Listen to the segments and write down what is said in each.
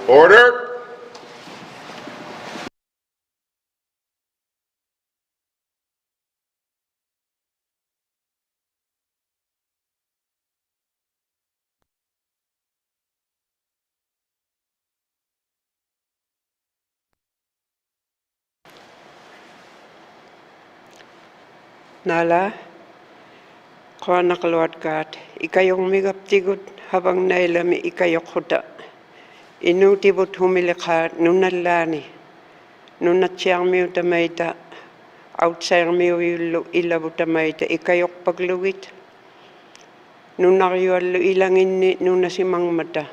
Order. Nala, Kwana Kalwatkat, Ikayong Migaptigut, Habang Nailami Ikayokuta, Inutibut Humilikat, Nunalani, Nunatsiang Miutamaita, Outside Miu Ilabutamaita, Ikayok Pagluit, Nunario Ilangin, Nunasimang Mata,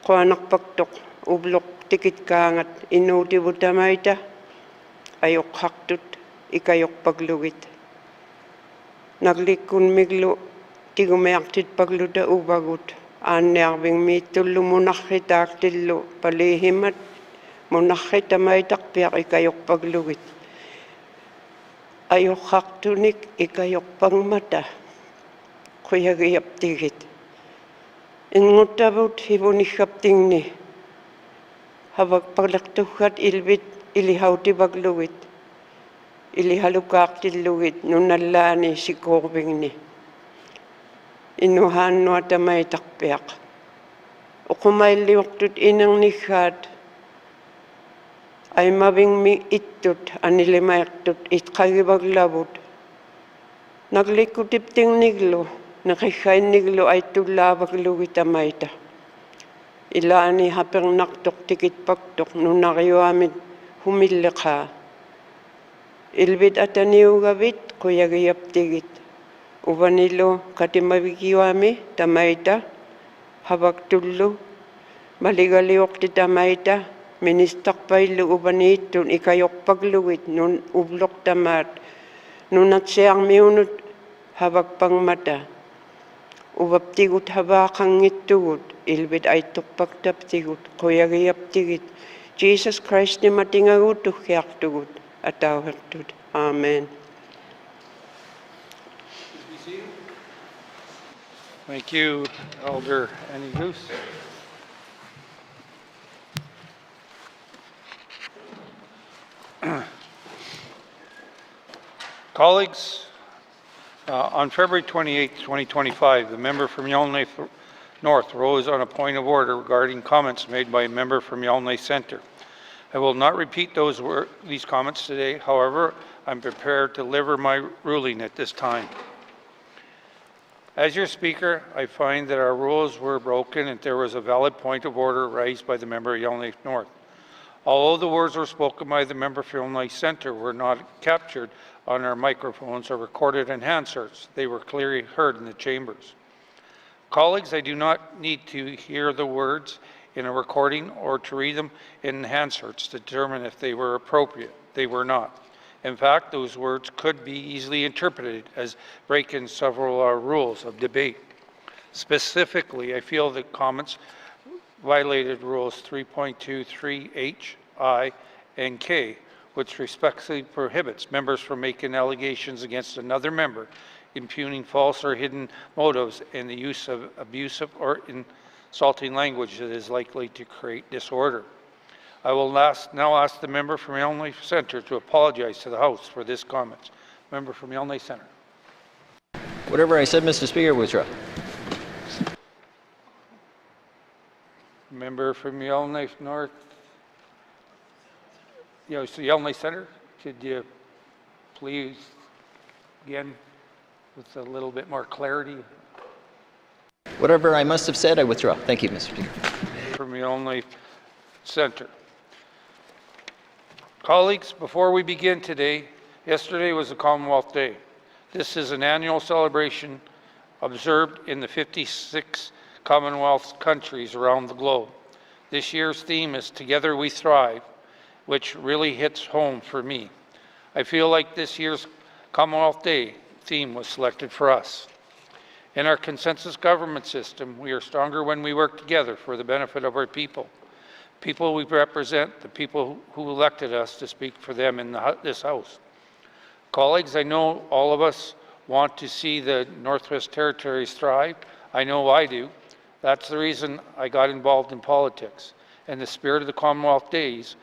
Kwanak Paktok, Ublok Tikit Kangat, Inutibutamaita, Ayok Haktut, Ikayok Pagluit. Naglikun miglo tigumayaktit pagluda ubagut. Anyarving mitullu munakhitak tillu palihimat munakhita maitak piak ikayok paglugit. Ayok haktunik ikayok pangmata. Kuyagiyap tigit. Ingutabut hibunikap tingni. Habag paglaktukat ilbit ilihauti paglugit. Ilihalukak tilugit nunalani si korbing ni. Inuhan no atamay takpiak. O kumailiwaktut inang nikhat ay mabing mi itut anilimayaktut itkagibaglabut. Naglikutipting niglo, nakikay niglo ay tulabaglugit amayta. Ilaani hapeng naktok tikit paktok nunariwamit humilika. Ilbit ataniu gabit kuyagiyap tigit. Ubanilo katimabikiwami tamaita habag tullo maligaliok ti tamaita ministak pailu ubanitun ikayok pagluwit nun ublok tamat nunat siyang miunut habag pangmata ubab tigut habakang itugut ilbit ay tukpagtap tigut kuyagiyap tigit Jesus Christ ni matingagutuk kiyak tugut. Amen. Thank you, Elder Annie Goose. Colleagues, on February 28, 2025, the member from Yellowknife North rose on a point of order regarding comments made by a member from Yellowknife Centre. I will not repeat these comments today. However, I'm prepared to deliver my ruling at this time. As your speaker, I find that our rules were broken and there was a valid point of order raised by the member of Yellowknife North. Although the words were spoken by the member from Yellowknife Centre were not captured on our microphones or recorded in Hansards, they were clearly heard in the chambers. Colleagues, I do not need to hear the words in a recording or to read them in Hansards to determine if they were appropriate. They were not. In fact, those words could be easily interpreted as breaking several rules of debate. Specifically, I feel that comments violated rules 3.2, 3H, I, and K, which respectfully prohibits members from making allegations against another member, impugning false or hidden motives, and the use of abusive or insulting language that is likely to create disorder. I will now ask the member from Yellowknife Centre to apologize to the House for this comment. Member from Yellowknife Centre. Whatever I said, Mr. Speaker, withdraw. Member from Yellowknife North. Yellowknife Centre, could you please, again, with a little bit more clarity? Whatever I must have said, I withdraw. Thank you, Mr. Speaker. From Yellowknife Centre. Colleagues, before we begin today, yesterday was a Commonwealth Day. This is an annual celebration observed in the 56 Commonwealth countries around the globe. This year's theme is Together We Thrive, which really hits home for me. I feel like this year's Commonwealth Day theme was selected for us. In our consensus government system, we are stronger when we work together for the benefit of our people. People we represent, the people who elected us to speak for them in this House. Colleagues, I know all of us want to see the Northwest Territories thrive. I know I do. That's the reason I got involved in politics. and the spirit of the Commonwealth Days,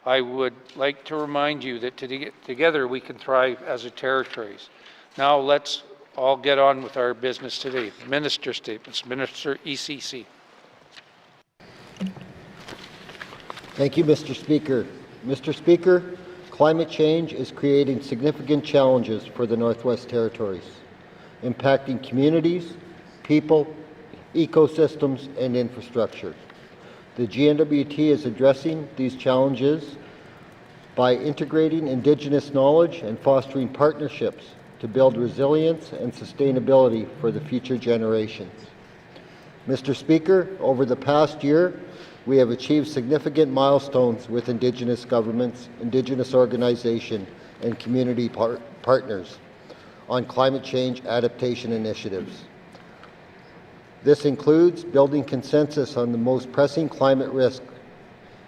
I would like to remind you that together we can thrive as a territories. Now let's all get on with our business today. Minister statements. Minister ECC. Thank you, Mr. Speaker. Mr. Speaker, climate change is creating significant challenges for the Northwest Territories, impacting communities, people, ecosystems, and infrastructure. The GNWT is addressing these challenges by integrating Indigenous knowledge and fostering partnerships to build resilience and sustainability for the future generations. Mr. Speaker, over the past year, we have achieved significant milestones with Indigenous governments, Indigenous organizations, and community partners on climate change adaptation initiatives. This includes building consensus on the most pressing climate risk,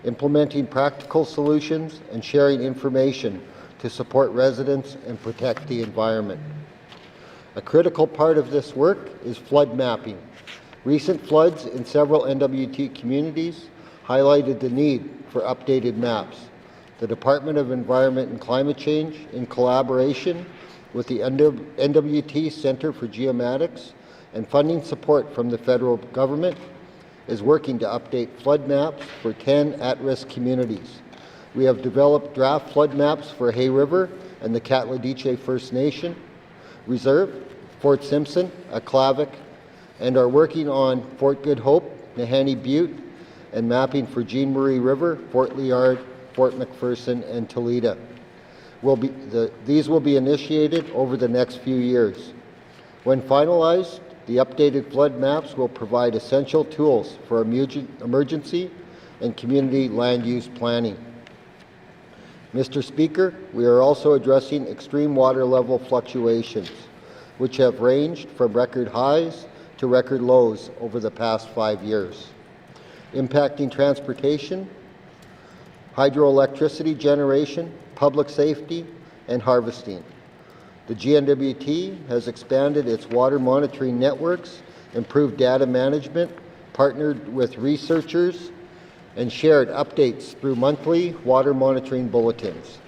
implementing practical solutions, and sharing information to support residents and protect the environment. A critical part of this work is flood mapping. Recent floods in several NWT communities highlighted the need for updated maps. The Department of Environment and Climate Change, in collaboration with the NWT Centre for Geomatics and funding support from the federal government, is working to update flood maps for 10 at-risk communities. We have developed draft flood maps for Hay River and the Katladitche First Nation Reserve, Fort Simpson, Aklavik, and are working on Fort Good Hope, Nahanni Butte, and mapping for Jean Marie River, Fort Liard, Fort McPherson, and Toledo. These will be initiated over the next few years. When finalized, the updated flood maps will provide essential tools for emergency and community land use planning. Mr. Speaker, we are also addressing extreme water level fluctuations, which have ranged from record highs to record lows over the past 5 years, impacting transportation, hydroelectricity generation, public safety, and harvesting. The GNWT has expanded its water monitoring networks, improved data management, partnered with researchers, and shared updates through monthly water monitoring bulletins.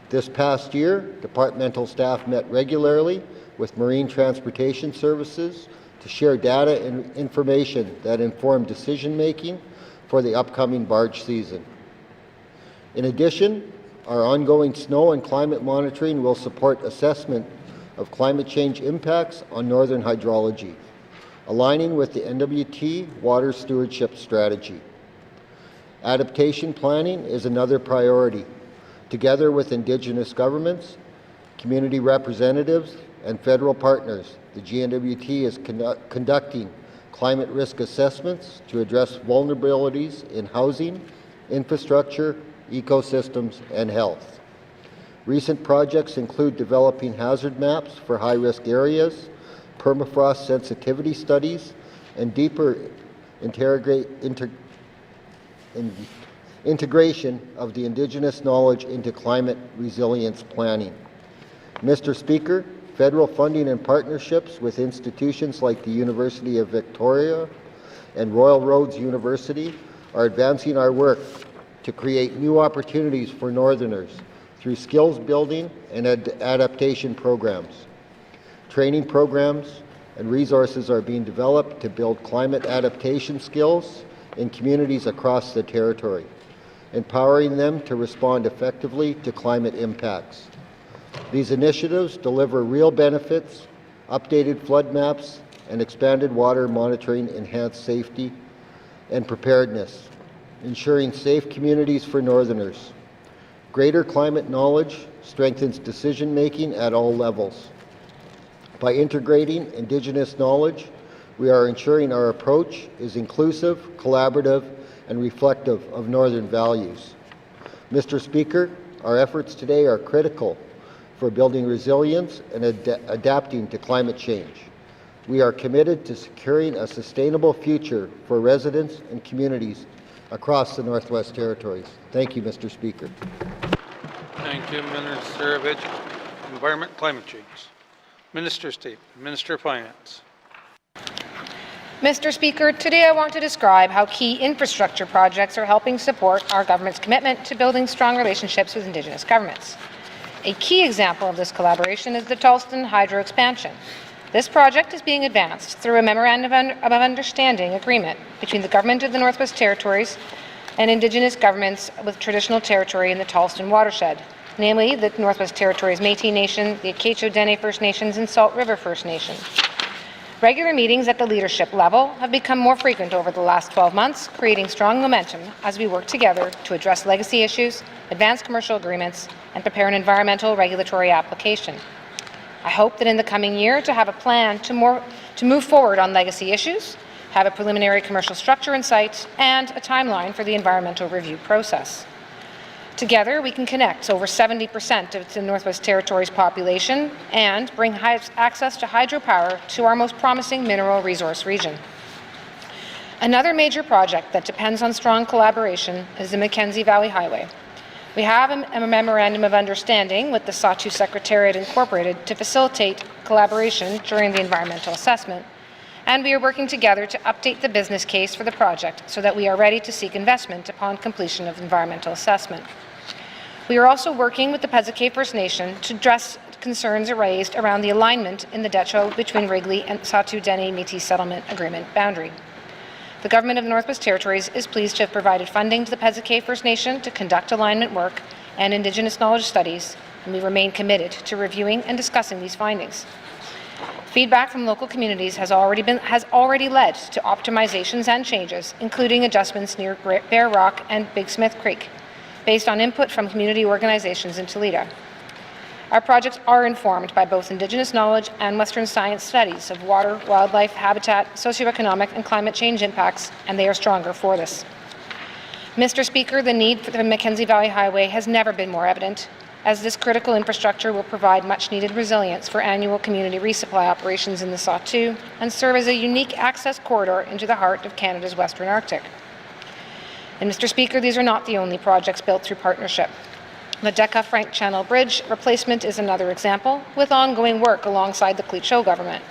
This past year, departmental staff met regularly with Marine Transportation Services to share data and information that inform decision-making for the upcoming barge season. In addition, our ongoing snow and climate monitoring will support assessment of climate change impacts on northern hydrology, aligning with the NWT water stewardship strategy. Adaptation planning is another priority. Together with Indigenous governments, community representatives, and federal partners, the GNWT is conducting climate risk assessments to address vulnerabilities in housing, infrastructure, ecosystems, and health. Recent projects include developing hazard maps for high-risk areas, permafrost sensitivity studies, and deeper integration of the Indigenous knowledge into climate resilience planning. Mr. Speaker, federal funding and partnerships with institutions like the University of Victoria and Royal Roads University are advancing our work to create new opportunities for Northerners through skills building and adaptation programs. Training programs and resources are being developed to build climate adaptation skills in communities across the territory, empowering them to respond effectively to climate impacts. These initiatives deliver real benefits, updated flood maps, and expanded water monitoring, enhance safety and preparedness, ensuring safe communities for Northerners. Greater climate knowledge strengthens decision-making at all levels. By integrating Indigenous knowledge, we are ensuring our approach is inclusive, collaborative, and reflective of Northern values. Mr. Speaker, our efforts today are critical for building resilience and adapting to climate change. We are committed to securing a sustainable future for residents and communities across the Northwest Territories. Thank you, Mr. Speaker. Thank you, Minister of Environment and Climate Change. Minister State, Minister of Finance. Mr. Speaker, today I want to describe how key infrastructure projects are helping support our government's commitment to building strong relationships with Indigenous governments. A key example of this collaboration is the Tolston Hydro expansion. This project is being advanced through a Memorandum of Understanding agreement between the Government of the Northwest Territories and Indigenous governments with traditional territory in the Tolston watershed, namely the Northwest Territories Métis Nation, the Akecho-Dene First Nations, and Salt River First Nation. Regular meetings at the leadership level have become more frequent over the last 12 months, creating strong momentum as we work together to address legacy issues, advance commercial agreements, and prepare an environmental regulatory application. I hope that in the coming year to have a plan to move forward on legacy issues, have a preliminary commercial structure in sight, and a timeline for the environmental review process. Together, we can connect over 70% of the Northwest Territories population and bring access to hydropower to our most promising mineral resource region. Another major project that depends on strong collaboration is the Mackenzie Valley Highway. We have a Memorandum of Understanding with the Sahtu Secretariat Incorporated to facilitate collaboration during the environmental assessment, and we are working together to update the business case for the project so that we are ready to seek investment upon completion of the environmental assessment. We are also working with the Pesquet First Nation to address concerns raised around the alignment in the decho between Wrigley and Sahtu-Dene Métis Settlement Agreement boundary. The Government of the Northwest Territories is pleased to have provided funding to the Pesquet First Nation to conduct alignment work and Indigenous knowledge studies, and we remain committed to reviewing and discussing these findings. Feedback from local communities has already led to optimizations and changes, including adjustments near Bear Rock and Big Smith Creek, based on input from community organizations in Toledo. Our projects are informed by both Indigenous knowledge and Western science studies of water, wildlife, habitat, socioeconomic, and climate change impacts, and they are stronger for this. Mr. Speaker, the need for the Mackenzie Valley Highway has never been more evident, as this critical infrastructure will provide much-needed resilience for annual community resupply operations in the Sahtu and serve as a unique access corridor into the heart of Canada's Western Arctic. And Mr. Speaker, these are not the only projects built through partnership. The Decca-Frank Channel Bridge replacement is another example, with ongoing work alongside the Cleet-Show government.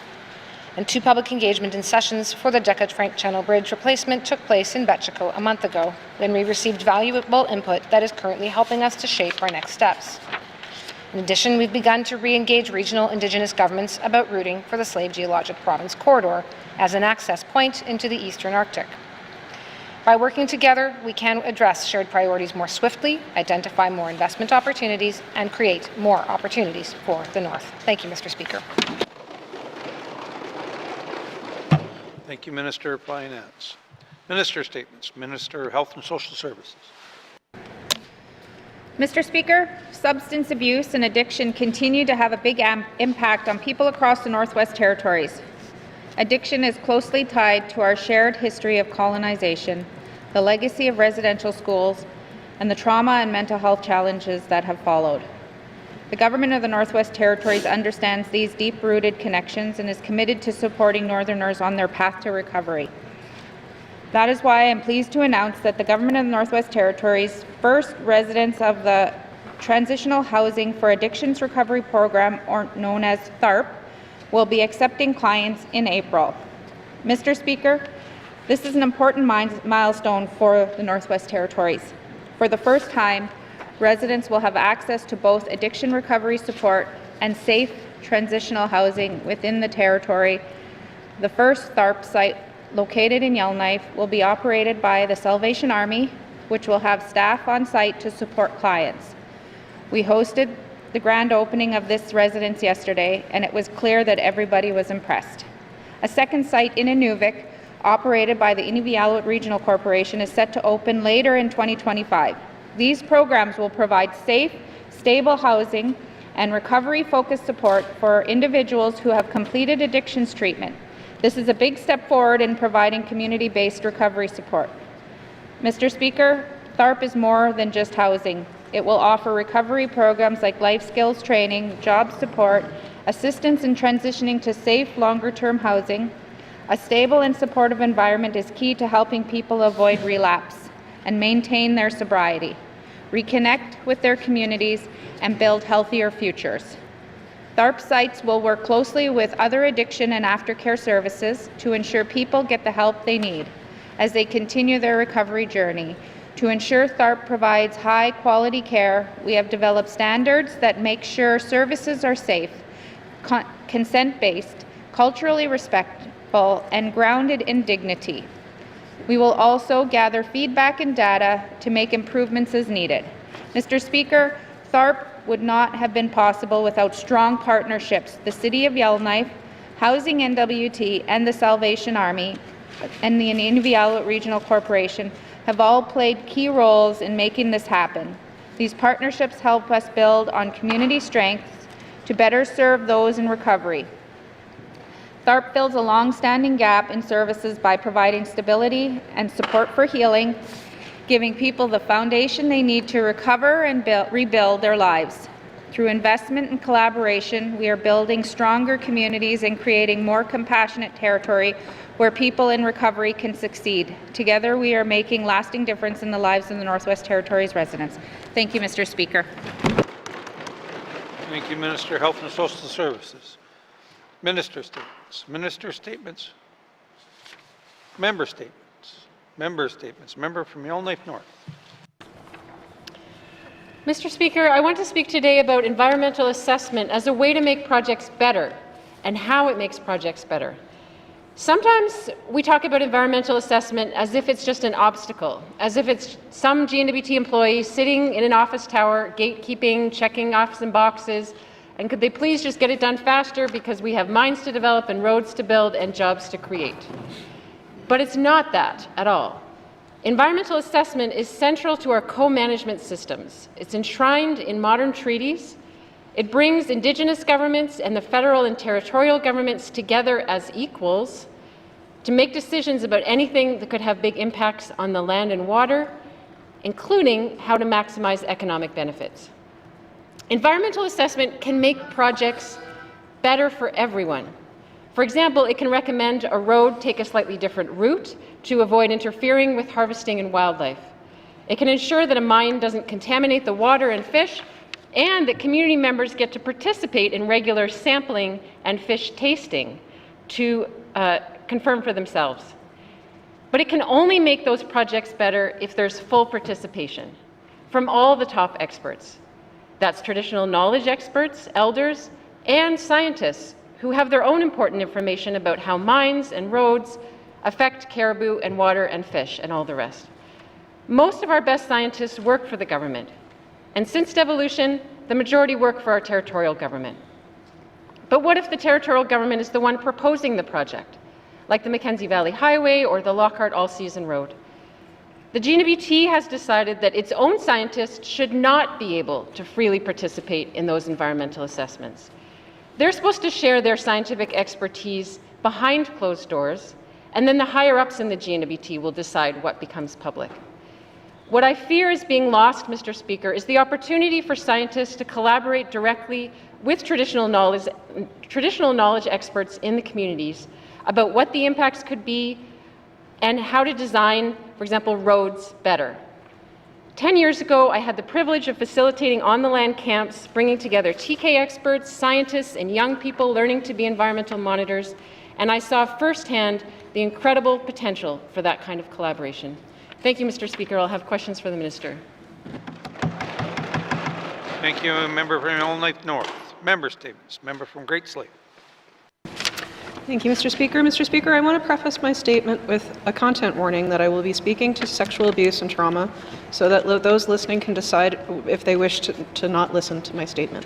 And 2 public engagement and sessions for the Decca-Frank Channel Bridge replacement took place in Betchico a month ago, when we received valuable input that is currently helping us to shape our next steps. In addition, we've begun to re-engage regional Indigenous governments about routing for the Slave Geologic Province corridor as an access point into the Eastern Arctic. By working together, we can address shared priorities more swiftly, identify more investment opportunities, and create more opportunities for the North. Thank you, Mr. Speaker. Thank you, Minister of Finance. Minister statements. Minister of Health and Social Services. Mr. Speaker, substance abuse and addiction continue to have a big impact on people across the Northwest Territories. Addiction is closely tied to our shared history of colonization, the legacy of residential schools, and the trauma and mental health challenges that have followed. The Government of the Northwest Territories understands these deep-rooted connections and is committed to supporting Northerners on their path to recovery. That is why I am pleased to announce that the Government of the Northwest Territories' first residents of the Transitional Housing for Addictions Recovery Program, or known as THARP, will be accepting clients in April. Mr. Speaker, this is an important milestone for the Northwest Territories. For the first time, residents will have access to both addiction recovery support and safe transitional housing within the territory. The first THARP site, located in Yellowknife, will be operated by the Salvation Army, which will have staff on site to support clients. We hosted the grand opening of this residence yesterday, and it was clear that everybody was impressed. A second site in Inuvik, operated by the Inuvialuit Regional Corporation, is set to open later in 2025. These programs will provide safe, stable housing and recovery-focused support for individuals who have completed addictions treatment. This is a big step forward in providing community-based recovery support. Mr. Speaker, THARP is more than just housing. It will offer recovery programs like life skills training, job support, assistance in transitioning to safe, longer-term housing. A stable and supportive environment is key to helping people avoid relapse and maintain their sobriety, reconnect with their communities, and build healthier futures. THARP sites will work closely with other addiction and aftercare services to ensure people get the help they need as they continue their recovery journey. To ensure THARP provides high-quality care, we have developed standards that make sure services are safe, consent-based, culturally respectful, and grounded in dignity. We will also gather feedback and data to make improvements as needed. Mr. Speaker, THARP would not have been possible without strong partnerships. The City of Yellowknife, Housing NWT, and the Salvation Army and the Inuvialuit Regional Corporation have all played key roles in making this happen. These partnerships help us build on community strengths to better serve those in recovery. THARP fills a long-standing gap in services by providing stability and support for healing, giving people the foundation they need to recover and rebuild their lives. Through investment and collaboration, we are building stronger communities and creating more compassionate territory where people in recovery can succeed. Together, we are making lasting difference in the lives of the Northwest Territories residents. Thank you, Mr. Speaker. Thank you, Minister of Health and Social Services. Minister statements. Minister statements. Member statements. Member statements. Member from Yellowknife North. Mr. Speaker, I want to speak today about environmental assessment as a way to make projects better and how it makes projects better. Sometimes we talk about environmental assessment as if it's just an obstacle, as if it's some GNWT employee sitting in an office tower, gatekeeping, checking off some boxes, and could they please just get it done faster because we have mines to develop and roads to build and jobs to create. But it's not that at all. Environmental assessment is central to our co-management systems. It's enshrined in modern treaties. It brings Indigenous governments and the federal and territorial governments together as equals to make decisions about anything that could have big impacts on the land and water, including how to maximize economic benefits. Environmental assessment can make projects better for everyone. For example, it can recommend a road take a slightly different route to avoid interfering with harvesting and wildlife. It can ensure that a mine doesn't contaminate the water and fish, and that community members get to participate in regular sampling and fish tasting to confirm for themselves. But it can only make those projects better if there's full participation from all the top experts. That's traditional knowledge experts, elders, and scientists who have their own important information about how mines and roads affect caribou and water and fish and all the rest. Most of our best scientists work for the government, and since devolution, the majority work for our territorial government. But what if the territorial government is the one proposing the project, like the Mackenzie Valley Highway or the Lockhart All-Season Road? The GNWT has decided that its own scientists should not be able to freely participate in those environmental assessments. They're supposed to share their scientific expertise behind closed doors, and then the higher-ups in the GNWT will decide what becomes public. What I fear is being lost, Mr. Speaker, is the opportunity for scientists to collaborate directly with traditional knowledge experts in the communities about what the impacts could be and how to design, for example, roads better. 10 years ago, I had the privilege of facilitating on-the-land camps, bringing together TK experts, scientists, and young people learning to be environmental monitors, and I saw firsthand the incredible potential for that kind of collaboration. Thank you, Mr. Speaker. I'll have questions for the Minister. Thank you, Member from Yellowknife North. Member statements. Member from Great Slave. Thank you, Mr. Speaker. Mr. Speaker, I want to preface my statement with a content warning that I will be speaking to sexual abuse and trauma so that those listening can decide if they wish to not listen to my statement.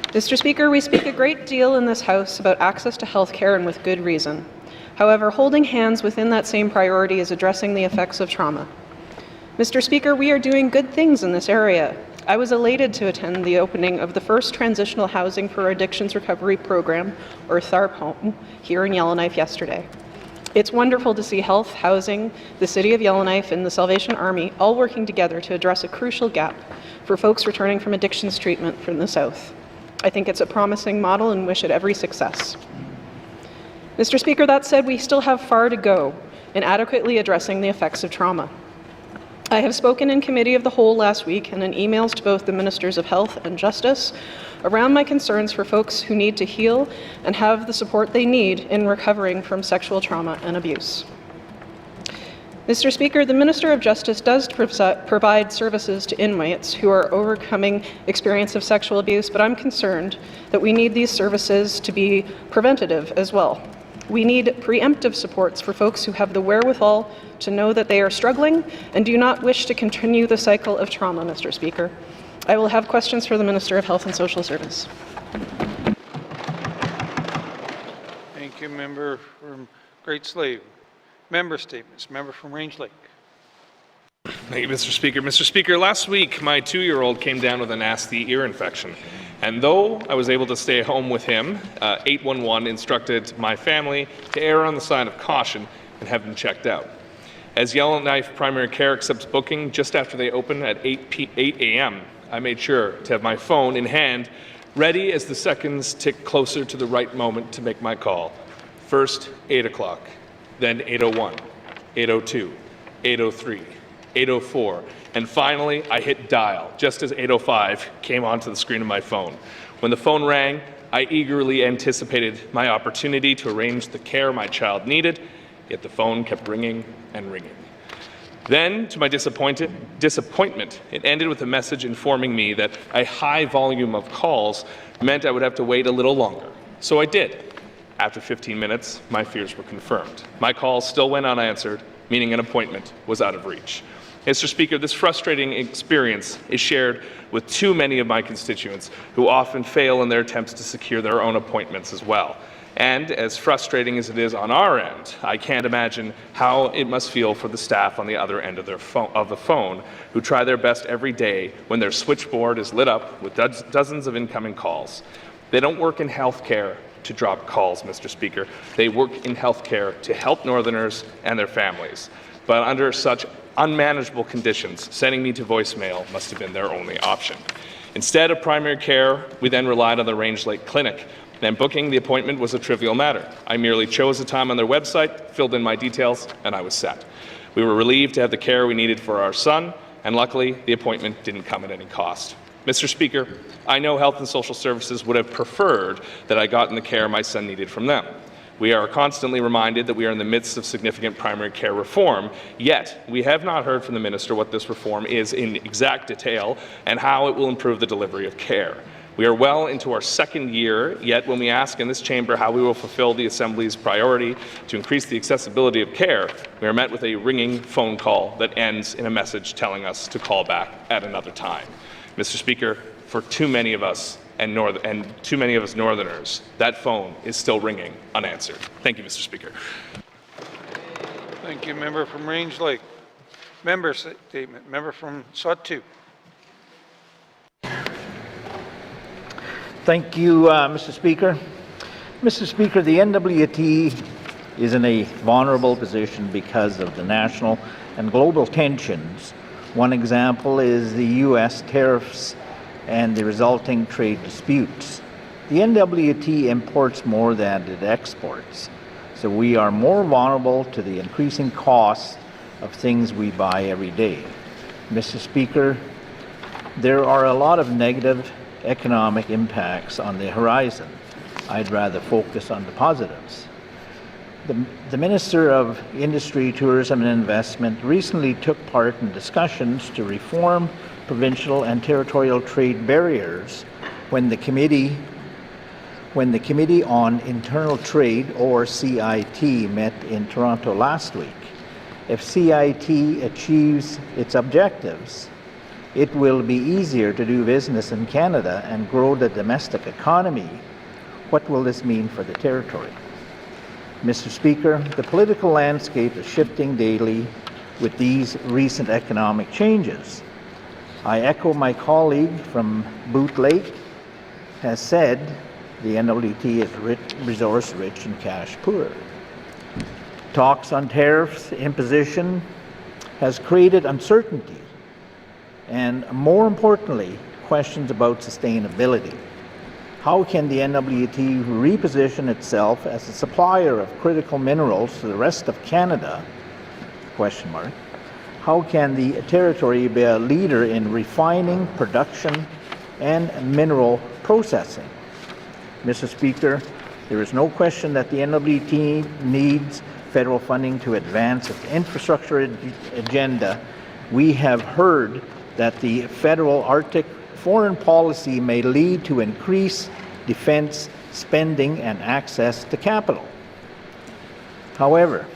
Mr. Speaker, we speak a great deal in this House about access to health care, and with good reason. However, holding hands within that same priority is addressing the effects of trauma. Mr. Speaker, we are doing good things in this area. I was elated to attend the opening of the first Transitional Housing for Addictions Recovery Program, or THARP home, here in Yellowknife yesterday. It's wonderful to see health, housing, the City of Yellowknife, and the Salvation Army all working together to address a crucial gap for folks returning from addictions treatment from the South. I think it's a promising model and wish it every success. Mr. Speaker, that said, we still have far to go in adequately addressing the effects of trauma. I have spoken in Committee of the Whole last week and in emails to both the Ministers of Health and Justice around my concerns for folks who need to heal and have the support they need in recovering from sexual trauma and abuse. Mr. Speaker, the Minister of Justice does provide services to inmates who are overcoming experience of sexual abuse, but I'm concerned that we need these services to be preventative as well. We need preemptive supports for folks who have the wherewithal to know that they are struggling and do not wish to continue the cycle of trauma, Mr. Speaker. I will have questions for the Minister of Health and Social Service. Thank you, member from Great Slave. Member statements. Member from Range Lake. Thank you, Mr. Speaker. Mr. Speaker, last week my 2-year-old came down with a nasty ear infection. And though I was able to stay home with him, 811 instructed my family to err on the side of caution and have him checked out. As Yellowknife Primary Care accepts booking just after they open at 8 a.m., I made sure to have my phone in hand, ready as the seconds tick closer to the right moment to make my call. First, 8 o'clock. Then 8:01, 8:02, 8:03, 8:04, and finally I hit dial just as 8:05 came onto the screen of my phone. When the phone rang, I eagerly anticipated my opportunity to arrange the care my child needed, yet the phone kept ringing and ringing. Then, to my disappointment, it ended with a message informing me that a high volume of calls meant I would have to wait a little longer. So I did. After 15 minutes, my fears were confirmed. My calls still went unanswered, meaning an appointment was out of reach. Mr. Speaker, this frustrating experience is shared with too many of my constituents who often fail in their attempts to secure their own appointments as well. And as frustrating as it is on our end, I can't imagine how it must feel for the staff on the other end of the phone who try their best every day when their switchboard is lit up with dozens of incoming calls. They don't work in healthcare to drop calls, Mr. Speaker. They work in healthcare to help Northerners and their families. But under such unmanageable conditions, sending me to voicemail must have been their only option. Instead of primary care, we then relied on the Range Lake Clinic. Then booking the appointment was a trivial matter. I merely chose a time on their website, filled in my details, and I was set. We were relieved to have the care we needed for our son, and luckily, the appointment didn't come at any cost. Mr. Speaker, I know Health and Social Services would have preferred that I gotten the care my son needed from them. We are constantly reminded that we are in the midst of significant primary care reform, yet we have not heard from the Minister what this reform is in exact detail and how it will improve the delivery of care. We are well into our second year, yet when we ask in this chamber how we will fulfill the Assembly's priority to increase the accessibility of care, we are met with a ringing phone call that ends in a message telling us to call back at another time. Mr. Speaker, for too many of us too many of us Northerners, that phone is still ringing unanswered. Thank you, Mr. Speaker. Thank you, member from Range Lake. Member statement. Member from Sawtooth. Thank you, Mr. Speaker. Mr. Speaker, the NWT is in a vulnerable position because of the national and global tensions. One example is the U.S. tariffs and the resulting trade disputes. The NWT imports more than it exports, so we are more vulnerable to the increasing costs of things we buy every day. Mr. Speaker, there are a lot of negative economic impacts on the horizon. I'd rather focus on the positives. The Minister of Industry, Tourism and Investment recently took part in discussions to reform provincial and territorial trade barriers when the Committee on Internal Trade, or CIT, met in Toronto last week. If CIT achieves its objectives, it will be easier to do business in Canada and grow the domestic economy. What will this mean for the territory? Mr. Speaker, the political landscape is shifting daily with these recent economic changes. I echo my colleague from Boot Lake has said, the NWT is resource-rich and cash-poor. Talks on tariffs imposition has created uncertainty and, more importantly, questions about sustainability. How can the NWT reposition itself as a supplier of critical minerals to the rest of Canada? how can the territory be a leader in refining, production, and mineral processing? Mr. Speaker, there is no question that the NWT needs federal funding to advance its infrastructure agenda. We have heard that the federal Arctic foreign policy may lead to increased defense spending and access to capital. However,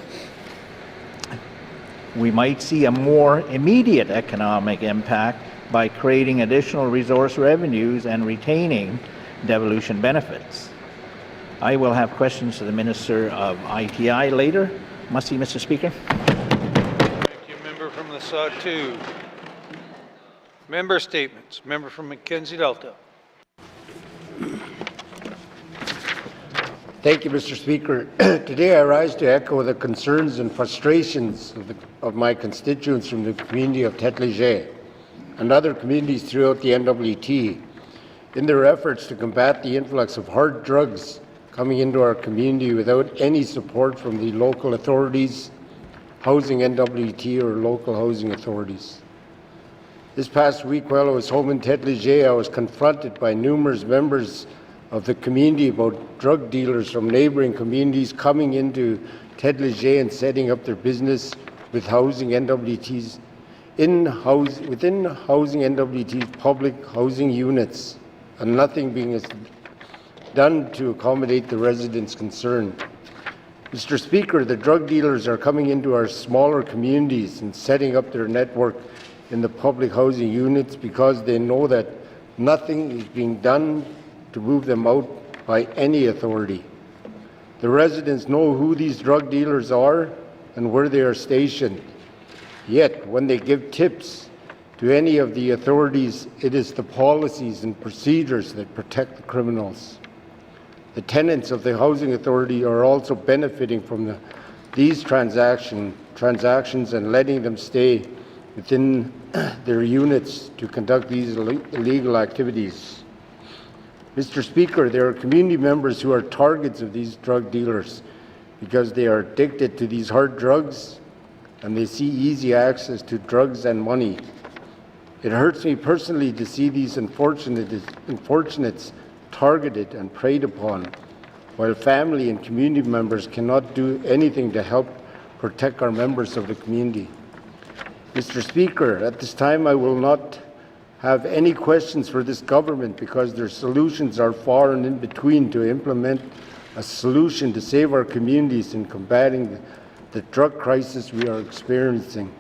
we might see a more immediate economic impact by creating additional resource revenues and retaining devolution benefits. I will have questions to the Minister of ITI later. Must see, Mr. Speaker. Thank you, member from the Sawtoo. Member statements. Member from Mackenzie Delta. Thank you, Mr. Speaker. Today I rise to echo the concerns and frustrations of my constituents from the community of Tête Léger and other communities throughout the NWT in their efforts to combat the influx of hard drugs coming into our community without any support from the local authorities, housing NWT, or local housing authorities. This past week, while I was home in Tête Léger, I was confronted by numerous members of the community about drug dealers from neighboring communities coming into Tête Léger and setting up their business with housing NWT's within housing NWT's public housing units, and nothing being done to accommodate the residents' concern. Mr. Speaker, the drug dealers are coming into our smaller communities and setting up their network in the public housing units because they know that nothing is being done to move them out by any authority. The residents know who these drug dealers are and where they are stationed. Yet, when they give tips to any of the authorities, it is the policies and procedures that protect the criminals. The tenants of the housing authority are also benefiting from these transactions and letting them stay within their units to conduct these illegal activities. Mr. Speaker, there are community members who are targets of these drug dealers because they are addicted to these hard drugs and they see easy access to drugs and money. It hurts me personally to see these unfortunates targeted and preyed upon, while family and community members cannot do anything to help protect our members of the community. Mr. Speaker, at this time I will not have any questions for this government because their solutions are far and in between to implement a solution to save our communities in combating the drug crisis we are experiencing.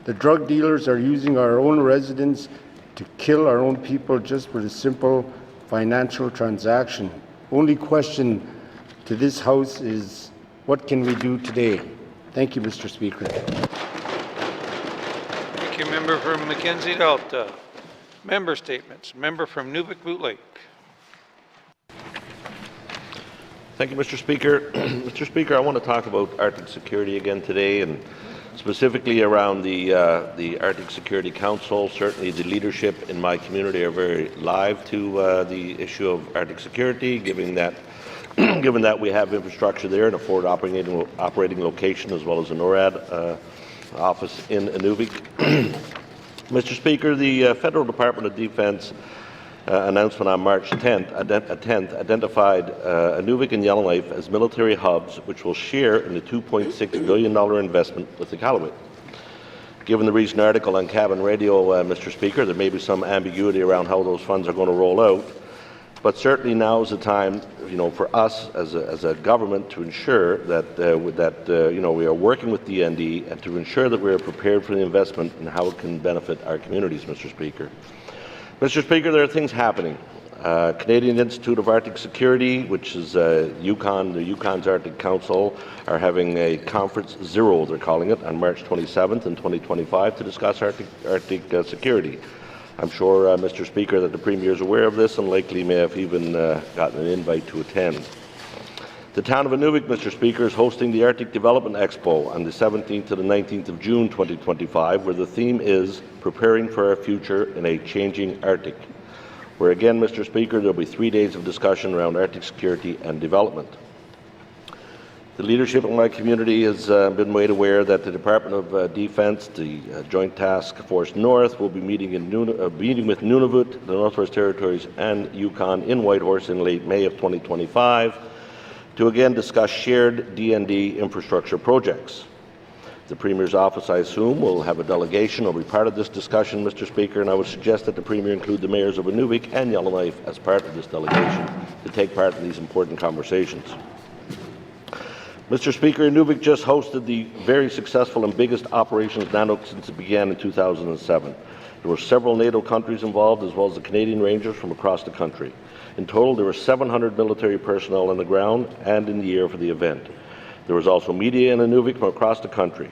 The drug dealers are using our own residents to kill our own people just for a simple financial transaction. Only question to this House is, what can we do today? Thank you, Mr. Speaker. Thank you, member from Mackenzie Delta. Member statements. Member from Nunavut Lake. Thank you, Mr. Speaker. Mr. Speaker, I want to talk about Arctic security again today, and specifically around the Arctic Security Council. Certainly the leadership in my community are very live to the issue of Arctic security, given that we have infrastructure there and a forward operating location as well as a NORAD office in Inuvik. Mr. Speaker, the Federal Department of Defense announcement on March 10th identified Inuvik and Yellowknife as military hubs which will share in the $2.6 billion investment with Iqaluit. Given the recent article on Cabin Radio, Mr. Speaker, there may be some ambiguity around how those funds are going to roll out, but certainly now is the time, for us as a government to ensure that we are working with DND and to ensure that we are prepared for the investment and how it can benefit our communities, Mr. Speaker. Mr. Speaker, there are things happening. Canadian Institute of Arctic Security, which is the Yukon's Arctic Council, are having a Conference Zero, they're calling it, on March 27th in 2025 to discuss Arctic security. I'm sure, Mr. Speaker, that the Premier is aware of this and likely may have even gotten an invite to attend. The town of Inuvik, Mr. Speaker, is hosting the Arctic Development Expo on the 17th to the 19th of June 2025, where the theme is Preparing for Our Future in a Changing Arctic, where again, Mr. Speaker, there will be 3 days of discussion around Arctic security and development. The leadership in my community has been made aware that the Department of Defense, the Joint Task Force North, will be meeting with Nunavut, the Northwest Territories, and Yukon in Whitehorse in late May of 2025 to again discuss shared DND infrastructure projects. The Premier's office, I assume, will have a delegation or be part of this discussion, Mr. Speaker, and I would suggest that the Premier include the mayors of Inuvik and Yellowknife as part of this delegation to take part in these important conversations. Mr. Speaker, Inuvik just hosted the very successful and biggest Operations Nanook since it began in 2007. There were several NATO countries involved, as well as the Canadian Rangers from across the country. In total, there were 700 military personnel on the ground and in the air for the event. There was also media in Inuvik from across the country.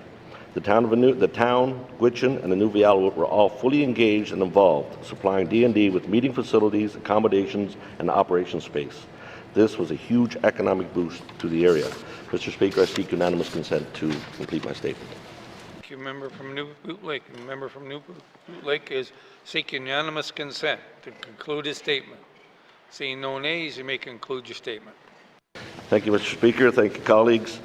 The town, Gwich'in, and Inuvialuit were all fully engaged and involved, supplying DND with meeting facilities, accommodations, and operation space. This was a huge economic boost to the area. Mr. Speaker, I seek unanimous consent to complete my statement. Thank you, member from Newboot Lake. The member from Newboot Lake is seeking unanimous consent to conclude his statement. Seeing no nays, you may conclude your statement. Thank you, Mr. Speaker. Thank you, colleagues.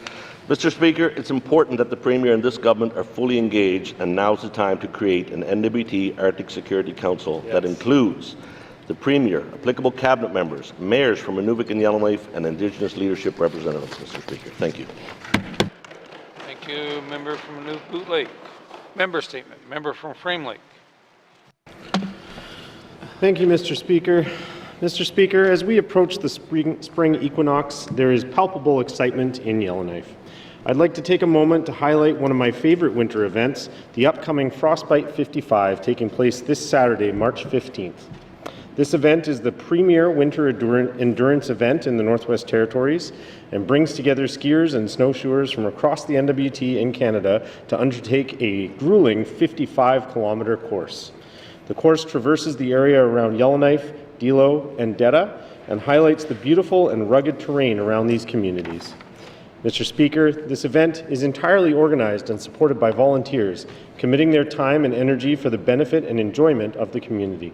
Mr. Speaker, it's important that the Premier and this government are fully engaged, and now's the time to create an NWT Arctic Security Council that includes the Premier, applicable cabinet members, mayors from Inuvik and Yellowknife, and Indigenous leadership representatives, Mr. Speaker. Thank you. Thank you, member from Newboot Lake. Member statement. Member from Frame Lake. Thank you, Mr. Speaker. Mr. Speaker, as we approach the spring equinox, there is palpable excitement in Yellowknife. I'd like to take a moment to highlight one of my favorite winter events, the upcoming Frostbite 55, taking place this Saturday, March 15th. This event is the premier winter endurance event in the Northwest Territories and brings together skiers and snowshoers from across the NWT in Canada to undertake a grueling 55-kilometer course. The course traverses the area around Yellowknife, Dilo, and Detta and highlights the beautiful and rugged terrain around these communities. Mr. Speaker, this event is entirely organized and supported by volunteers, committing their time and energy for the benefit and enjoyment of the community.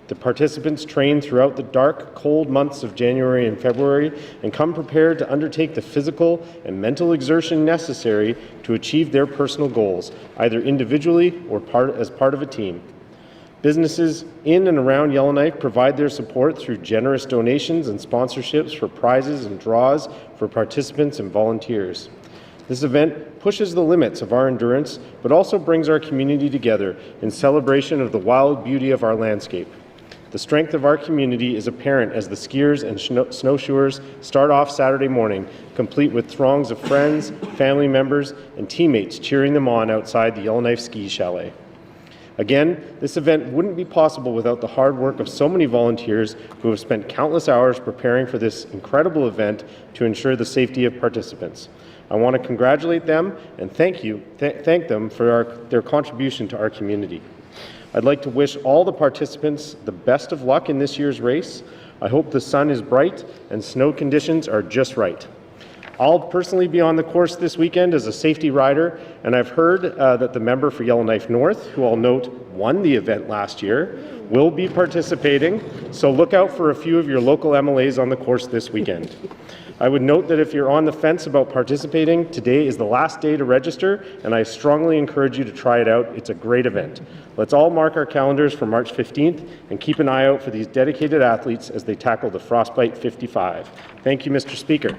The participants train throughout the dark, cold months of January and February and come prepared to undertake the physical and mental exertion necessary to achieve their personal goals, either individually or as part of a team. Businesses in and around Yellowknife provide their support through generous donations and sponsorships for prizes and draws for participants and volunteers. This event pushes the limits of our endurance, but also brings our community together in celebration of the wild beauty of our landscape. The strength of our community is apparent as the skiers and snowshoers start off Saturday morning, complete with throngs of friends, family members, and teammates cheering them on outside the Yellowknife Ski Chalet. Again, this event wouldn't be possible without the hard work of so many volunteers who have spent countless hours preparing for this incredible event to ensure the safety of participants. I want to congratulate them and thank them for their contribution to our community. I'd like to wish all the participants the best of luck in this year's race. I hope the sun is bright and snow conditions are just right. I'll personally be on the course this weekend as a safety rider, and I've heard that the member for Yellowknife North, who I'll note won the event last year, will be participating, so look out for a few of your local MLAs on the course this weekend. I would note that if you're on the fence about participating, today is the last day to register, and I strongly encourage you to try it out. It's a great event. Let's all mark our calendars for March 15th and keep an eye out for these dedicated athletes as they tackle the Frostbite 55. Thank you, Mr. Speaker.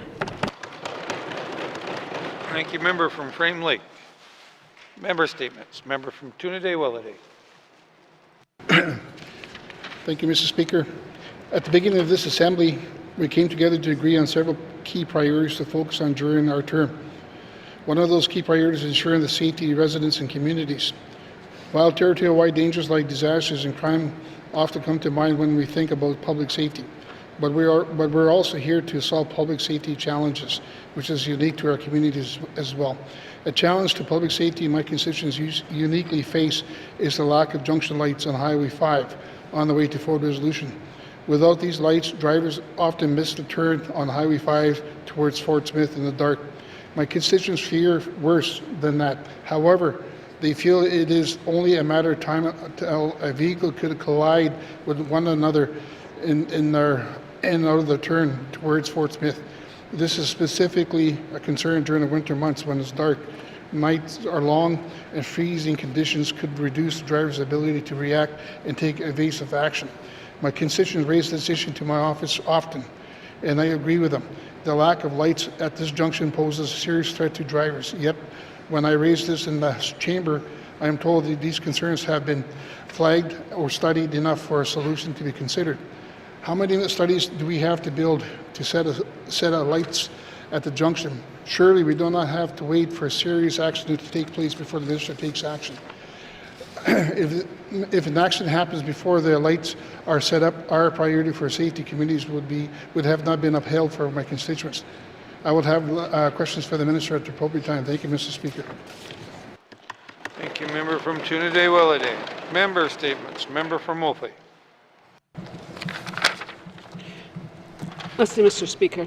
Thank you, member from Frame Lake. Member statements. Member from Toonaday-Willowday. Thank you, Mr. Speaker. At the beginning of this assembly, we came together to agree on several key priorities to focus on during our term. One of those key priorities is ensuring the safety of residents and communities. While territory-wide dangers like disasters and crime often come to mind when we think about public safety, but we're also here to solve public safety challenges, which is unique to our communities as well. A challenge to public safety my constituents uniquely face is the lack of junction lights on Highway 5 on the way to Fort Resolution. Without these lights, drivers often miss the turn on Highway 5 towards Fort Smith in the dark. My constituents fear worse than that. However, they feel it is only a matter of time until a vehicle could collide with one another in out of the turn towards Fort Smith. This is specifically a concern during the winter months when it's dark. Nights are long and freezing conditions could reduce the driver's ability to react and take evasive action. My constituents raise this issue to my office often, and I agree with them. The lack of lights at this junction poses a serious threat to drivers. Yet, when I raise this in the chamber, I am told that these concerns have been flagged or studied enough for a solution to be considered. How many studies do we have to build to set a lights at the junction? Surely we do not have to wait for a serious action to take place before the district takes action. If an accident happens before the lights are set up, our priority for safety committees would have not been upheld for my constituents. I will have questions for the minister at the appropriate time. Thank you, Mr. Speaker. Thank you, member from Trinidad-Willowdale. Member statements. Member from Moultrie. Mr. Speaker.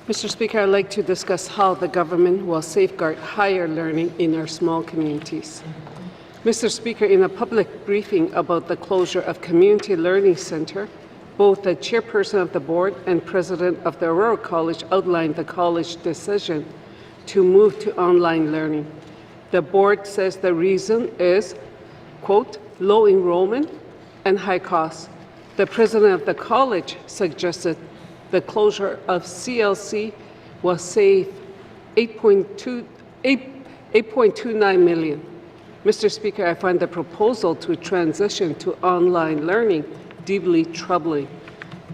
Mr. Speaker, I'd like to discuss how the government will safeguard higher learning in our small communities. Mr. Speaker, in a public briefing about the closure of Community Learning Centre, both the chairperson of the board and president of the Aurora College outlined the college decision to move to online learning. The board says the reason is, quote, low enrollment and high costs. The president of the college suggested the closure of CLC will save $8.29 million. Mr. Speaker, I find the proposal to transition to online learning deeply troubling.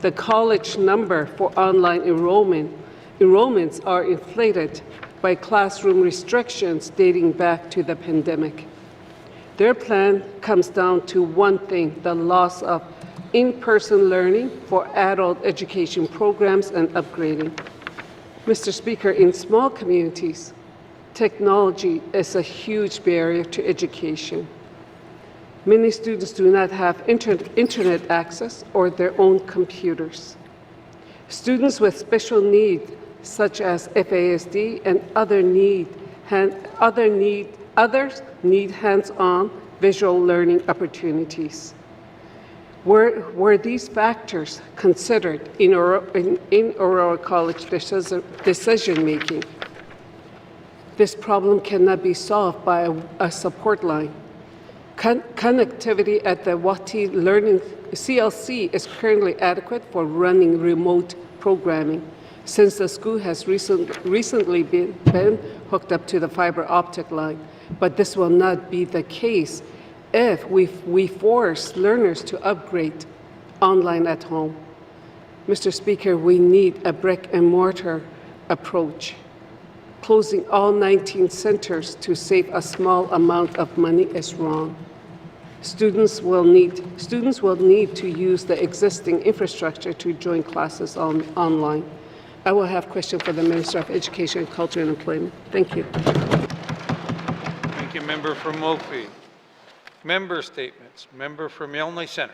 The college number for online enrollments are inflated by classroom restrictions dating back to the pandemic. Their plan comes down to one thing: the loss of in-person learning for adult education programs and upgrading. Mr. Speaker, in small communities, technology is a huge barrier to education. Many students do not have internet access or their own computers. Students with special needs, such as FASD and others need hands-on visual learning opportunities. Were these factors considered in Aurora College decision-making? This problem cannot be solved by a support line. Connectivity at the Wati Learning CLC is currently adequate for running remote programming, since the school has recently been hooked up to the fiber optic line. But this will not be the case if we force learners to upgrade online at home. Mr. Speaker, we need a brick-and-mortar approach. Closing all 19 centers to save a small amount of money is wrong. Students will need to use the existing infrastructure to join classes online. I will have a question for the Minister of Education, Culture and Employment. Thank you. Thank you, member from Moultrie. Member statements. Member from Yellowknife Centre.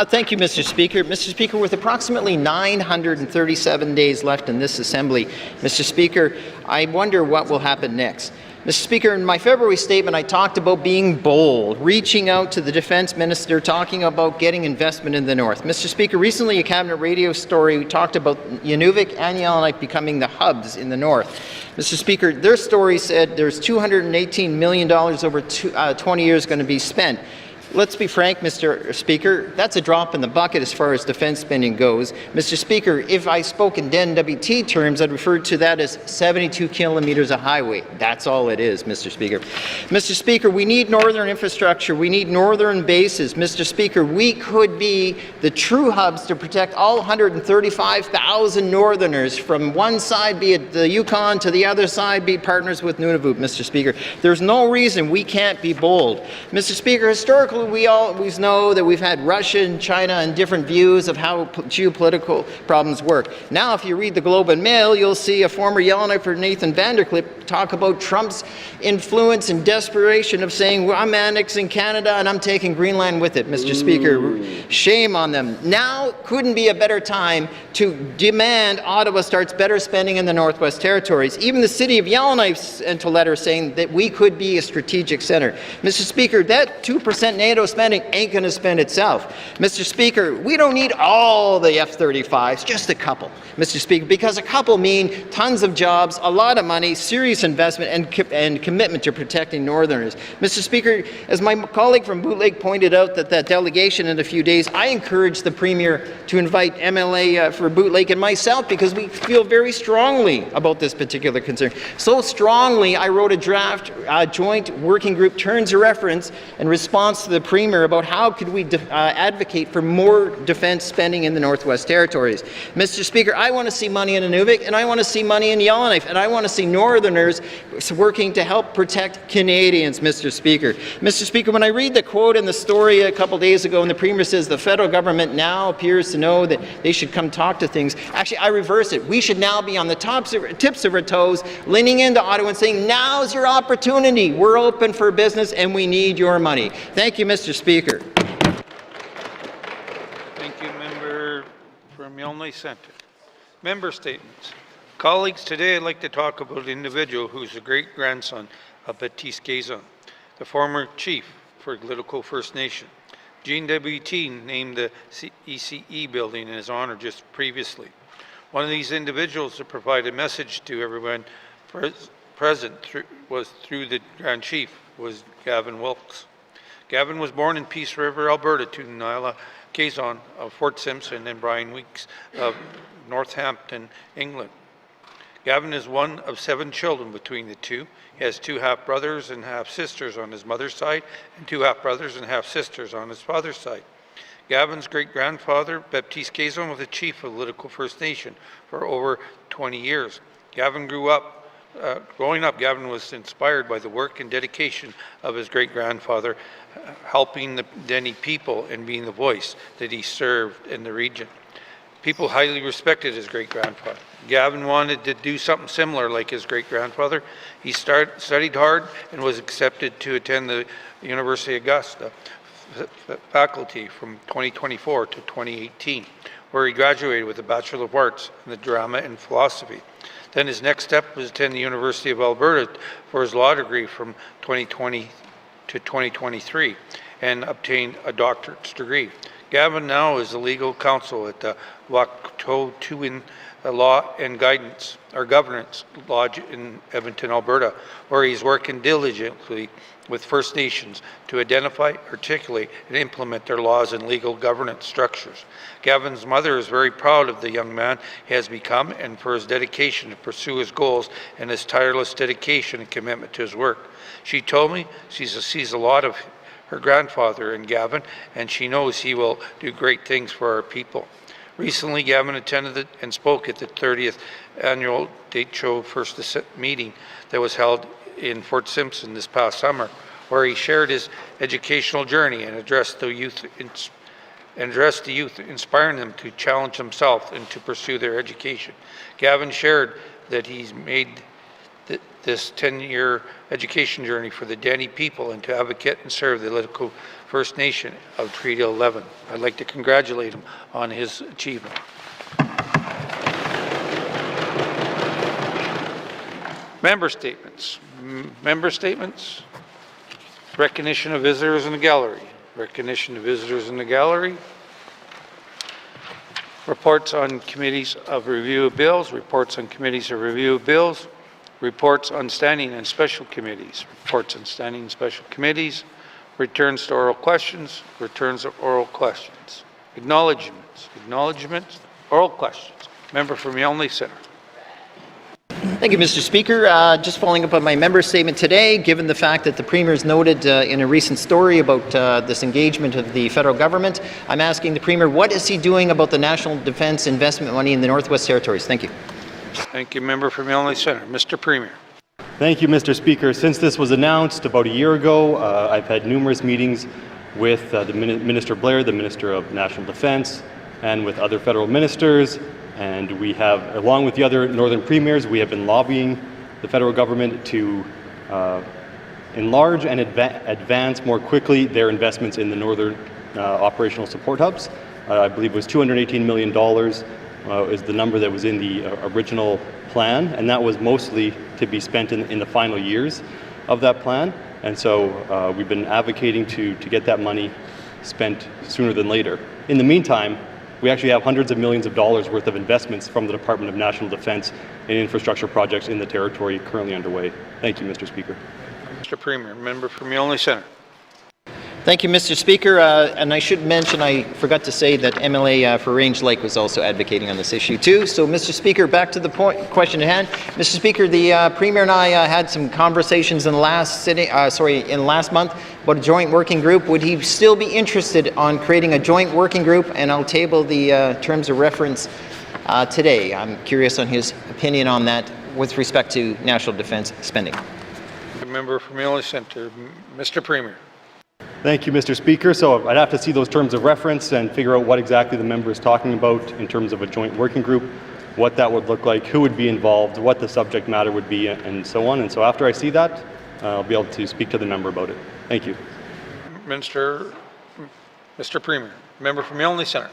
Thank you, Mr. Speaker. Mr. Speaker, with approximately 937 days left in this Assembly, Mr. Speaker, I wonder what will happen next. Mr. Speaker, in my February statement, I talked about being bold, reaching out to the Defence Minister, talking about getting investment in the North. Mr. Speaker, recently a Cabinet radio story talked about Nunavik and Yellowknife becoming the hubs in the North. Mr. Speaker, their story said there's $218 million over 20 years going to be spent. Let's be frank, Mr. Speaker, that's a drop in the bucket as far as defense spending goes. Mr. Speaker, if I spoke in NWT terms, I'd refer to that as 72 kilometers of highway. That's all it is, Mr. Speaker. Mr. Speaker, we need northern infrastructure. We need northern bases. Mr. Speaker, we could be the true hubs to protect all 135,000 northerners from one side, be it the Yukon, to the other side, be partners with Nunavut, Mr. Speaker. There's no reason we can't be bold. Mr. Speaker, historically, we always know that we've had Russia and China and different views of how geopolitical problems work. Now, if you read the Globe and Mail, you'll see a former Yellowknifer, Nathan Vanderklip, talk about Trump's influence and desperation of saying, well, I'm annexing Canada and I'm taking Greenland with it, Mr. Speaker. Shame on them. Now couldn't be a better time to demand Ottawa starts better spending in the Northwest Territories. Even the city of Yellowknife sent a letter saying that we could be a strategic centre. Mr. Speaker, that 2% NATO spending ain't going to spend itself. Mr. Speaker, we don't need all the F-35s, just a couple, Mr. Speaker, because a couple mean tons of jobs, a lot of money, serious investment, and commitment to protecting Northerners. Mr. Speaker, as my colleague from Boot Lake pointed out that delegation in a few days, I encourage the Premier to invite MLA for Boot Lake and myself because we feel very strongly about this particular concern. So strongly, I wrote a draft joint working group terms of reference in response to the Premier about how could we advocate for more defence spending in the Northwest Territories. Mr. Speaker, I want to see money in Inuvik, and I want to see money in Yellowknife, and I want to see Northerners working to help protect Canadians, Mr. Speaker. Mr. Speaker, when I read the quote in the story a couple days ago, and the Premier says the federal government now appears to know that they should come talk to things, actually, I reverse it. We should now be on the tips of our toes, leaning into Ottawa and saying, now's your opportunity. We're open for business, and we need your money. Thank you, Mr. Speaker. Thank you, member from Yellowknife Centre. Member statements. Colleagues, today I'd like to talk about an individual who's the great-grandson of Baptiste Gazon, the former chief for Glitico First Nation. Jean W.T. named the ECE building in his honor just previously. One of these individuals to provide a message to everyone present through the Grand Chief was Gavin Wilkes. Gavin was born in Peace River, Alberta, to Nyla Gazon of Fort Simpson and Brian Weeks of Northampton, England. Gavin is one of 7 children between the two. He has 2 half-brothers and half-sisters on his mother's side and 2 half-brothers and half-sisters on his father's side. Gavin's great-grandfather, Baptiste Gazon, was the chief of Glitico First Nation for over 20 years. Growing up, Gavin was inspired by the work and dedication of his great-grandfather, helping the Dene people and being the voice that he served in the region. People highly respected his great-grandfather. Gavin wanted to do something similar like his great-grandfather. He studied hard and was accepted to attend the University of Augusta faculty from 2024 to 2018, where he graduated with a Bachelor of Arts in the Drama and Philosophy. Then his next step was to attend the University of Alberta for his law degree from 2020 to 2023 and obtained a doctorate's degree. Gavin now is the legal counsel at the Wahtotuin Law and Governance Lodge in Edmonton, Alberta, where he's working diligently with First Nations to identify, articulate, and implement their laws and legal governance structures. Gavin's mother is very proud of the young man he has become and for his dedication to pursue his goals and his tireless dedication and commitment to his work. She told me she sees a lot of her grandfather in Gavin, and she knows he will do great things for our people. Recently, Gavin attended and spoke at the 30th annual Date Show First meeting that was held in Fort Simpson this past summer, where he shared his educational journey and addressed the youth, inspiring them to challenge themselves and to pursue their education. Gavin shared that he's made this 10-year education journey for the Dene people and to advocate and serve the Glitico First Nation of Treaty 11. I'd like to congratulate him on his achievement. Member statements. Member statements. Recognition of visitors in the gallery. Recognition of visitors in the gallery. Reports on committees of review of bills. Reports on committees of review of bills. Reports on standing and special committees. Reports on standing and special committees. Returns to oral questions. Returns of oral questions. Acknowledgements. Acknowledgements. Oral questions. Member from Yellowknife Centre. Thank you, Mr. Speaker. Just following up on my member statement today, given the fact that the Premier has noted in a recent story about this engagement of the federal government, I'm asking the Premier, what is he doing about the National Defence investment money in the Northwest Territories? Thank you. Thank you, Member from Yellowknife Centre. Mr. Premier. Thank you, Mr. Speaker. Since this was announced about a year ago, I've had numerous meetings with the Minister Blair, the Minister of National Defence, and with other federal ministers. And we have, along with the other northern premiers, we have been lobbying the federal government to enlarge and advance more quickly their investments in the northern operational support hubs. I believe it was $218 million is the number that was in the original plan, and that was mostly to be spent in the final years of that plan. And so we've been advocating to get that money spent sooner than later. In the meantime, we actually have hundreds of millions of dollars worth of investments from the Department of National Defense in infrastructure projects in the territory currently underway. Thank you, Mr. Speaker. Mr. Premier, member from Yonge Centre. Thank you, Mr. Speaker. And I should mention, I forgot to say that MLA for Range Lake was also advocating on this issue too. So, Mr. Speaker, back to the question at hand. Mr. Speaker, the Premier and I had some conversations in the last last month about a joint working group. Would he still be interested on creating a joint working group? And I'll table the terms of reference today. I'm curious on his opinion on that with respect to national defense spending. The member from Yonge Centre, Mr. Premier. Thank you, Mr. Speaker. So I'd have to see those terms of reference and figure out what exactly the member is talking about in terms of a joint working group, what that would look like, who would be involved, what the subject matter would be, and so on. And so after I see that, I'll be able to speak to the member about it. Thank you. Mr. Premier, member from Yonge Centre.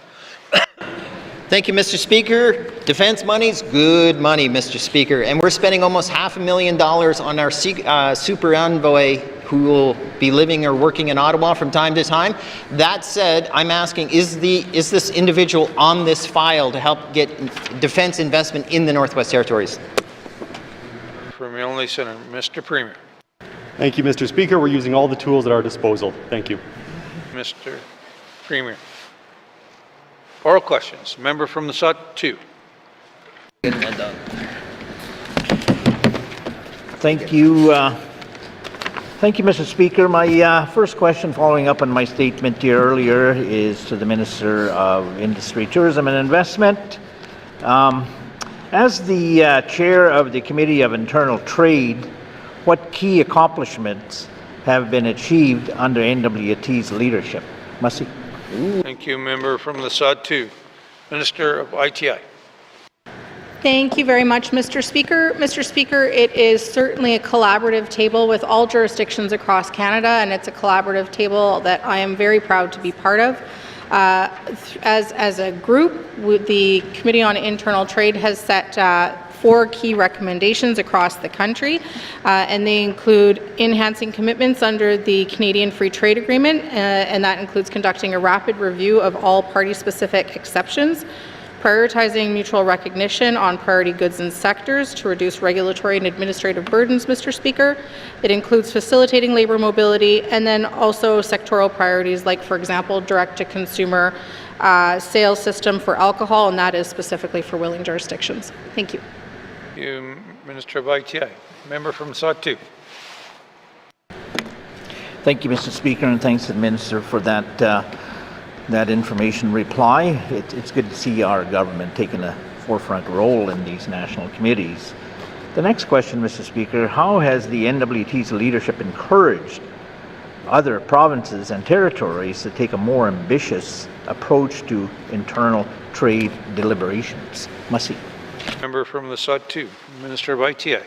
Thank you, Mr. Speaker. Defense money's good money, Mr. Speaker, and we're spending almost $500,000 on our super envoy who will be living or working in Ottawa from time to time. That said, I'm asking, is this individual on this file to help get defense investment in the Northwest Territories? From Yonge Centre, Mr. Premier. Thank you, Mr. Speaker. We're using all the tools at our disposal. Thank you. Mr. Premier. Oral questions. Member from the Sud 2. Thank you. Thank you, Mr. Speaker. My first question, following up on my statement here earlier, is to the Minister of Industry, Tourism and Investment. As the chair of the Committee of Internal Trade, what key accomplishments have been achieved under NWT's leadership? Masi. Thank you, member from the Sud 2. Minister of ITI. Thank you very much, Mr. Speaker. Mr. Speaker, it is certainly a collaborative table with all jurisdictions across Canada, and it's a collaborative table that I am very proud to be part of. As a group, the Committee on Internal Trade has set 4 key recommendations across the country, and they include enhancing commitments under the Canadian Free Trade Agreement, and that includes conducting a rapid review of all party-specific exceptions, prioritizing mutual recognition on priority goods and sectors to reduce regulatory and administrative burdens, Mr. Speaker. It includes facilitating labour mobility, and then also sectoral priorities like, for example, direct-to-consumer sales system for alcohol, and that is specifically for willing jurisdictions. Thank you. Thank you, Minister of ITI. Member from Sud 2. Thank you, Mr. Speaker, and thanks to the Minister for that information reply. It's good to see our government taking a forefront role in these national committees. The next question, Mr. Speaker, how has the NWT's leadership encouraged other provinces and territories to take a more ambitious approach to internal trade deliberations? Masi. Member from the Sud 2. Minister of ITI.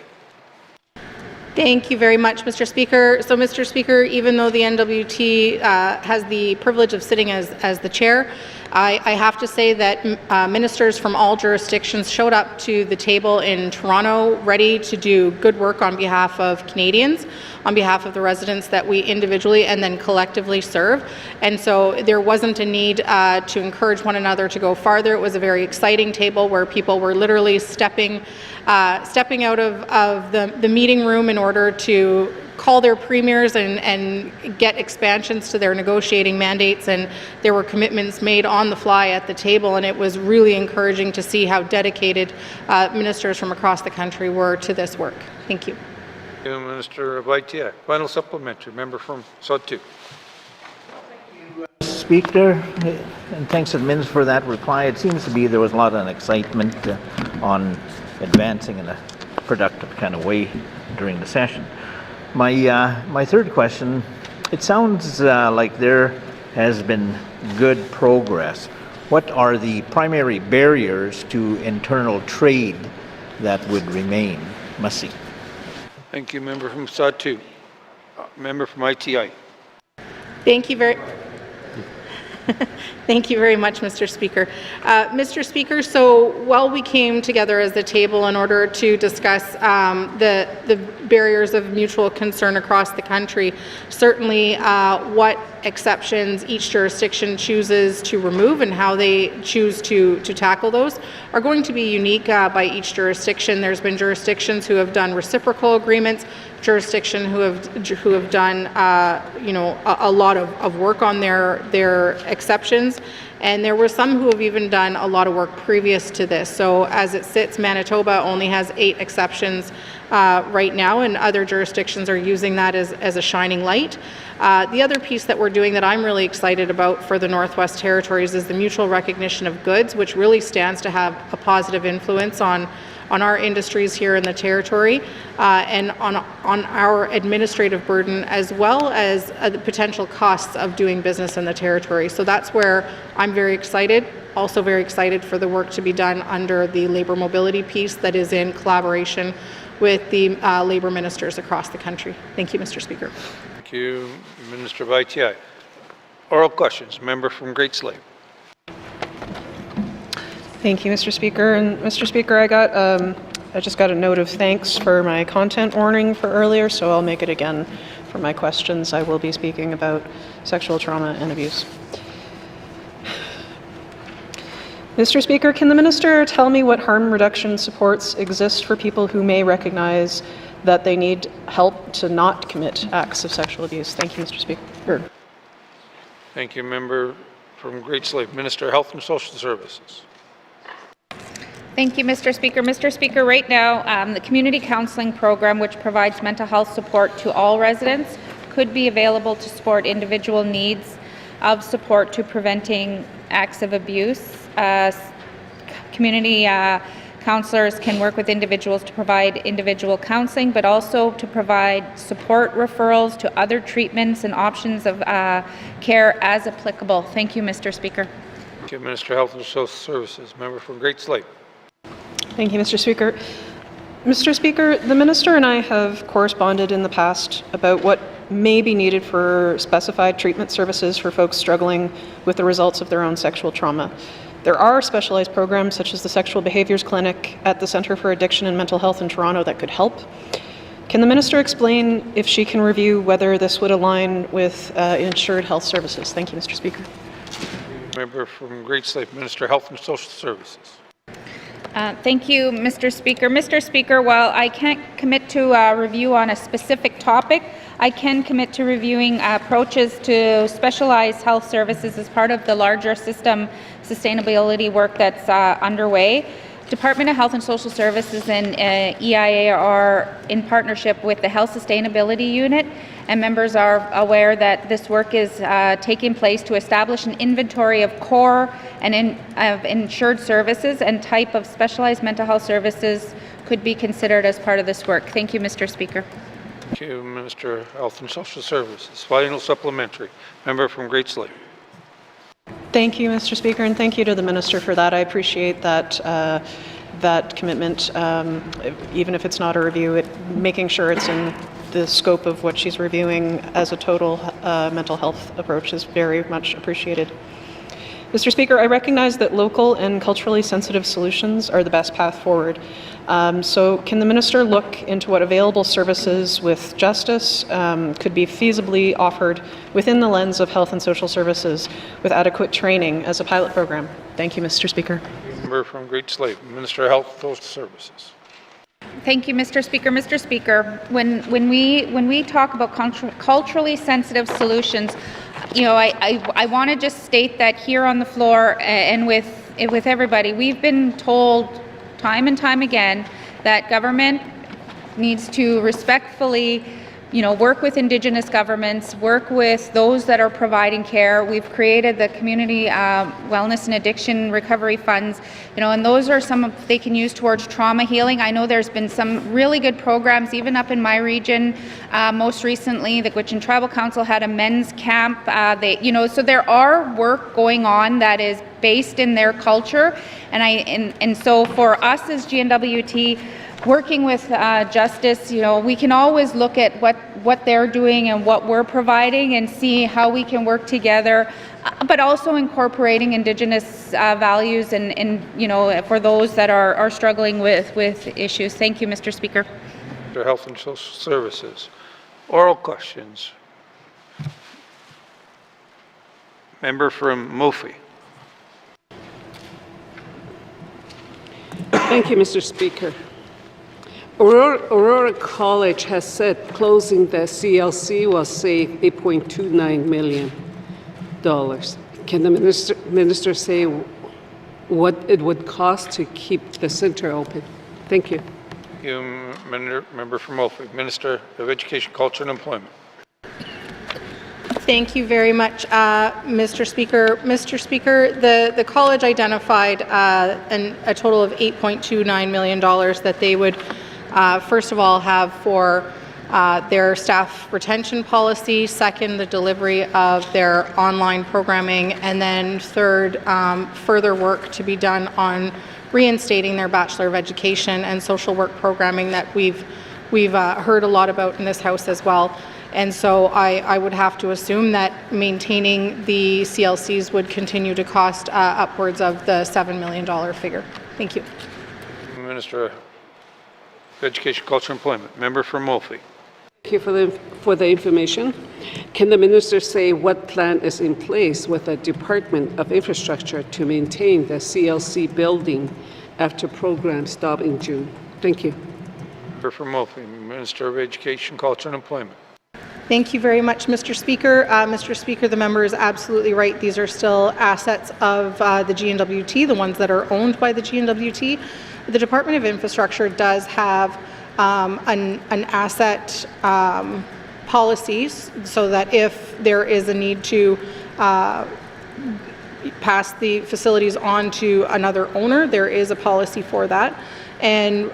Thank you very much, Mr. Speaker. So, Mr. Speaker, even though the NWT has the privilege of sitting as the chair, I have to say that ministers from all jurisdictions showed up to the table in Toronto ready to do good work on behalf of Canadians, on behalf of the residents that we individually and then collectively serve. And so there wasn't a need to encourage one another to go farther. It was a very exciting table where people were literally stepping out of the meeting room in order to call their premiers and get expansions to their negotiating mandates, and there were commitments made on the fly at the table, and it was really encouraging to see how dedicated ministers from across the country were to this work. Thank you. Thank you, Minister of ITI. Final supplementary, member from Sud 2. Speaker, and thanks to the Minister for that reply. It seems to be there was a lot of excitement on advancing in a productive kind of way during the session. My third question, it sounds like there has been good progress. What are the primary barriers to internal trade that would remain? Masi. Thank you, member from Sud 2. Member from ITI. Thank you very Thank you very much, Mr. Speaker. Mr. Speaker, so while we came together as a table in order to discuss the barriers of mutual concern across the country, certainly what exceptions each jurisdiction chooses to remove and how they choose to tackle those are going to be unique by each jurisdiction. There's been jurisdictions who have done reciprocal agreements, jurisdiction who have done a lot of work on their exceptions, and there were some who have even done a lot of work previous to this. So as it sits, Manitoba only has 8 exceptions right now, and other jurisdictions are using that as a shining light. The other piece that we're doing that I'm really excited about for the Northwest Territories is the mutual recognition of goods, which really stands to have a positive influence on our industries here in the Territory and on our administrative burden, as well as the potential costs of doing business in the Territory. So that's where I'm very excited. Also very excited for the work to be done under the labour mobility piece that is in collaboration with the labour ministers across the country. Thank you, Mr. Speaker. Thank you, Minister Bhatia. Oral questions. Member from Great Slave. Thank you, Mr. Speaker. And Mr. Speaker, I just got a note of thanks for my content warning for earlier, so I'll make it again for my questions. I will be speaking about sexual trauma and abuse. Mr. Speaker, can the minister tell me what harm reduction supports exist for people who may recognize that they need help to not commit acts of sexual abuse? Thank you, Mr. Speaker. Thank you, member from Great Slave. Minister of Health and Social Services. Thank you, Mr. Speaker. Mr. Speaker, right now, the community counseling program, which provides mental health support to all residents, could be available to support individual needs of support to preventing acts of abuse. Community counselors can work with individuals to provide individual counseling, but also to provide support referrals to other treatments and options of care as applicable. Thank you, Mr. Speaker. Thank you, Minister of Health and Social Services. Member from Great Slave. Thank you, Mr. Speaker. Mr. Speaker, the minister and I have corresponded in the past about what may be needed for specified treatment services for folks struggling with the results of their own sexual trauma. There are specialized programs such as the Sexual Behaviours Clinic at the Centre for Addiction and Mental Health in Toronto that could help. Can the minister explain if she can review whether this would align with insured health services? Thank you, Mr. Speaker. Member from Great Slave, Minister of Health and Social Services. Thank you, Mr. Speaker. Mr. Speaker, while I can't commit to a review on a specific topic, I can commit to reviewing approaches to specialized health services as part of the larger system sustainability work that's underway. Department of Health and Social Services and EIA are in partnership with the Health Sustainability Unit, and members are aware that this work is taking place to establish an inventory of core and of insured services, and type of specialized mental health services could be considered as part of this work. Thank you, Mr. Speaker. Thank you, Minister of Health and Social Services. Final supplementary. Member from Great Slave. Thank you, Mr. Speaker, and thank you to the minister for that. I appreciate that that commitment, even if it's not a review, making sure it's in the scope of what she's reviewing as a total mental health approach is very much appreciated. Mr. Speaker, I recognize that local and culturally sensitive solutions are the best path forward. So can the minister look into what available services with justice could be feasibly offered within the lens of health and social services with adequate training as a pilot program? Thank you, Mr. Speaker. Member from Great Slave, Minister of Health and Social Services. Thank you, Mr. Speaker. Mr. Speaker, when we talk about culturally sensitive solutions, you know, I want to just state that here on the floor and with everybody, we've been told time and time again that government needs to respectfully, you know, work with Indigenous governments, work with those that are providing care. We've created the community wellness and addiction recovery funds, you know, and those are some they can use towards trauma healing. I know there's been some really good programs, even up in my region. Most recently, the Gwich'in Tribal Council had a men's camp. So there are work going on that is based in their culture, and so for us as GNWT, working with Justice, we can always look at what they're doing and what we're providing and see how we can work together, but also incorporating Indigenous values and for those that are struggling with issues. Thank you, Mr. Speaker. Health and Social Services. Oral questions. Member from Mophie. Thank you, Mr. Speaker. Aurora College has said closing the CLC will save $8.29 million. Can the minister say what it would cost to keep the center open? Thank you. You, member from Mophie. Minister of Education, Culture and Employment. Thank you very much, Mr. Speaker. Mr. Speaker, the college identified a total of $8.29 million that they would, first of all, have for their staff retention policy, second, the delivery of their online programming, and then third, further work to be done on reinstating their Bachelor of Education and social work programming that we've heard a lot about in this House as well. And so I would have to assume that maintaining the CLCs would continue to cost upwards of the $7 million figure. Thank you. Minister of Education, Culture and Employment. Member from Mophie. Thank you for the information. Can the minister say what plan is in place with the Department of Infrastructure to maintain the CLC building after programs stop in June? Thank you. Member from Mophie. Minister of Education, Culture and Employment. Thank you very much, Mr. Speaker. Mr. Speaker, the member is absolutely right. These are still assets of the GNWT, the ones that are owned by the GNWT. The Department of Infrastructure does have an asset policies so that if there is a need to pass the facilities on to another owner, there is a policy for that. And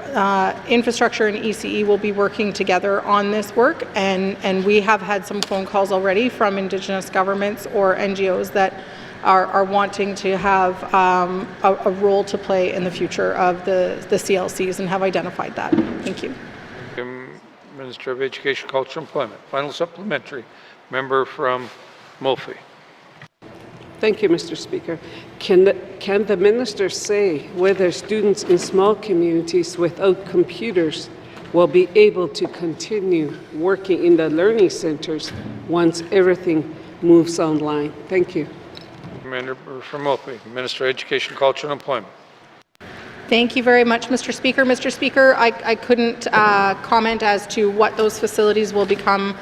Infrastructure and ECE will be working together on this work, and we have had some phone calls already from Indigenous governments or NGOs that are wanting to have a role to play in the future of the CLCs and have identified that. Thank you. Minister of Education, Culture and Employment. Final supplementary. Member from Mophie. Thank you, Mr. Speaker. Can the minister say whether students in small communities without computers will be able to continue working in the learning centers once everything moves online? Thank you. Member from Mophie. Minister of Education, Culture and Employment. Thank you very much, Mr. Speaker. Mr. Speaker, I couldn't comment as to what those facilities will become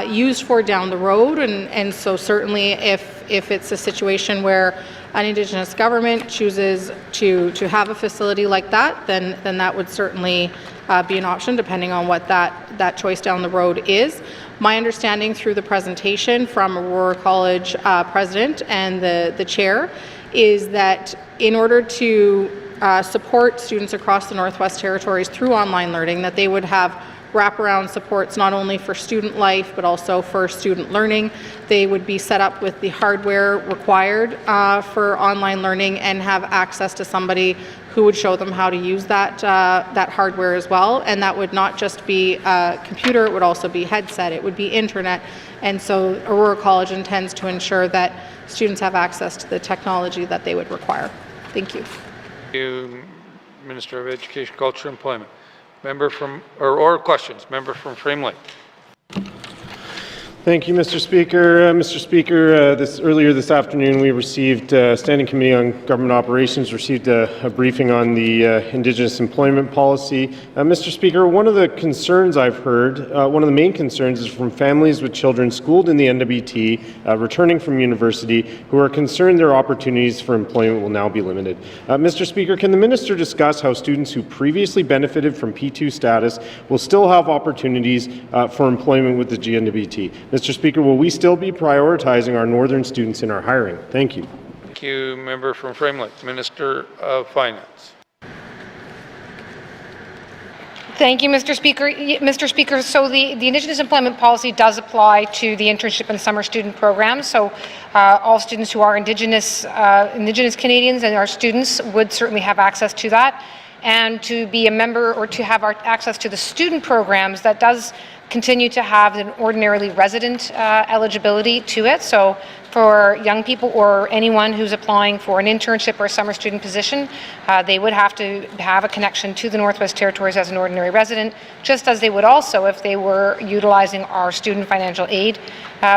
used for down the road, and so certainly if it's a situation where an Indigenous government chooses to have a facility like that, then that would certainly be an option depending on what that choice down the road is. My understanding through the presentation from Aurora College president and the chair is that in order to support students across the Northwest Territories through online learning, that they would have wraparound supports not only for student life but also for student learning. They would be set up with the hardware required for online learning and have access to somebody who would show them how to use that hardware as well. And that would not just be a computer, it would also be headset, it would be internet. And so Aurora College intends to ensure that students have access to the technology that they would require. Thank you. Thank you, Minister of Education, Culture and Employment. Member from, or questions. Member from Frame Lake. Thank you, Mr. Speaker. Mr. Speaker, earlier this afternoon we received, Standing Committee on Government Operations received a briefing on the Indigenous employment policy. Mr. Speaker, one of the concerns I've heard, one of the main concerns is from families with children schooled in the NWT, returning from university, who are concerned their opportunities for employment will now be limited. Mr. Speaker, can the Minister discuss how students who previously benefited from P2 status will still have opportunities for employment with the GNWT? Mr. Speaker, will we still be prioritizing our northern students in our hiring? Thank you. Thank you, Member from Frame Lake. Minister of Finance. Thank you, Mr. Speaker. Mr. Speaker, so the Indigenous employment policy does apply to the internship and summer student programs. So all students who are Indigenous Canadians and our students would certainly have access to that. and to be a member or to have access to the student programs that does continue to have an ordinarily resident eligibility to it. So for young people or anyone who's applying for an internship or a summer student position, they would have to have a connection to the Northwest Territories as an ordinary resident, just as they would also if they were utilizing our student financial aid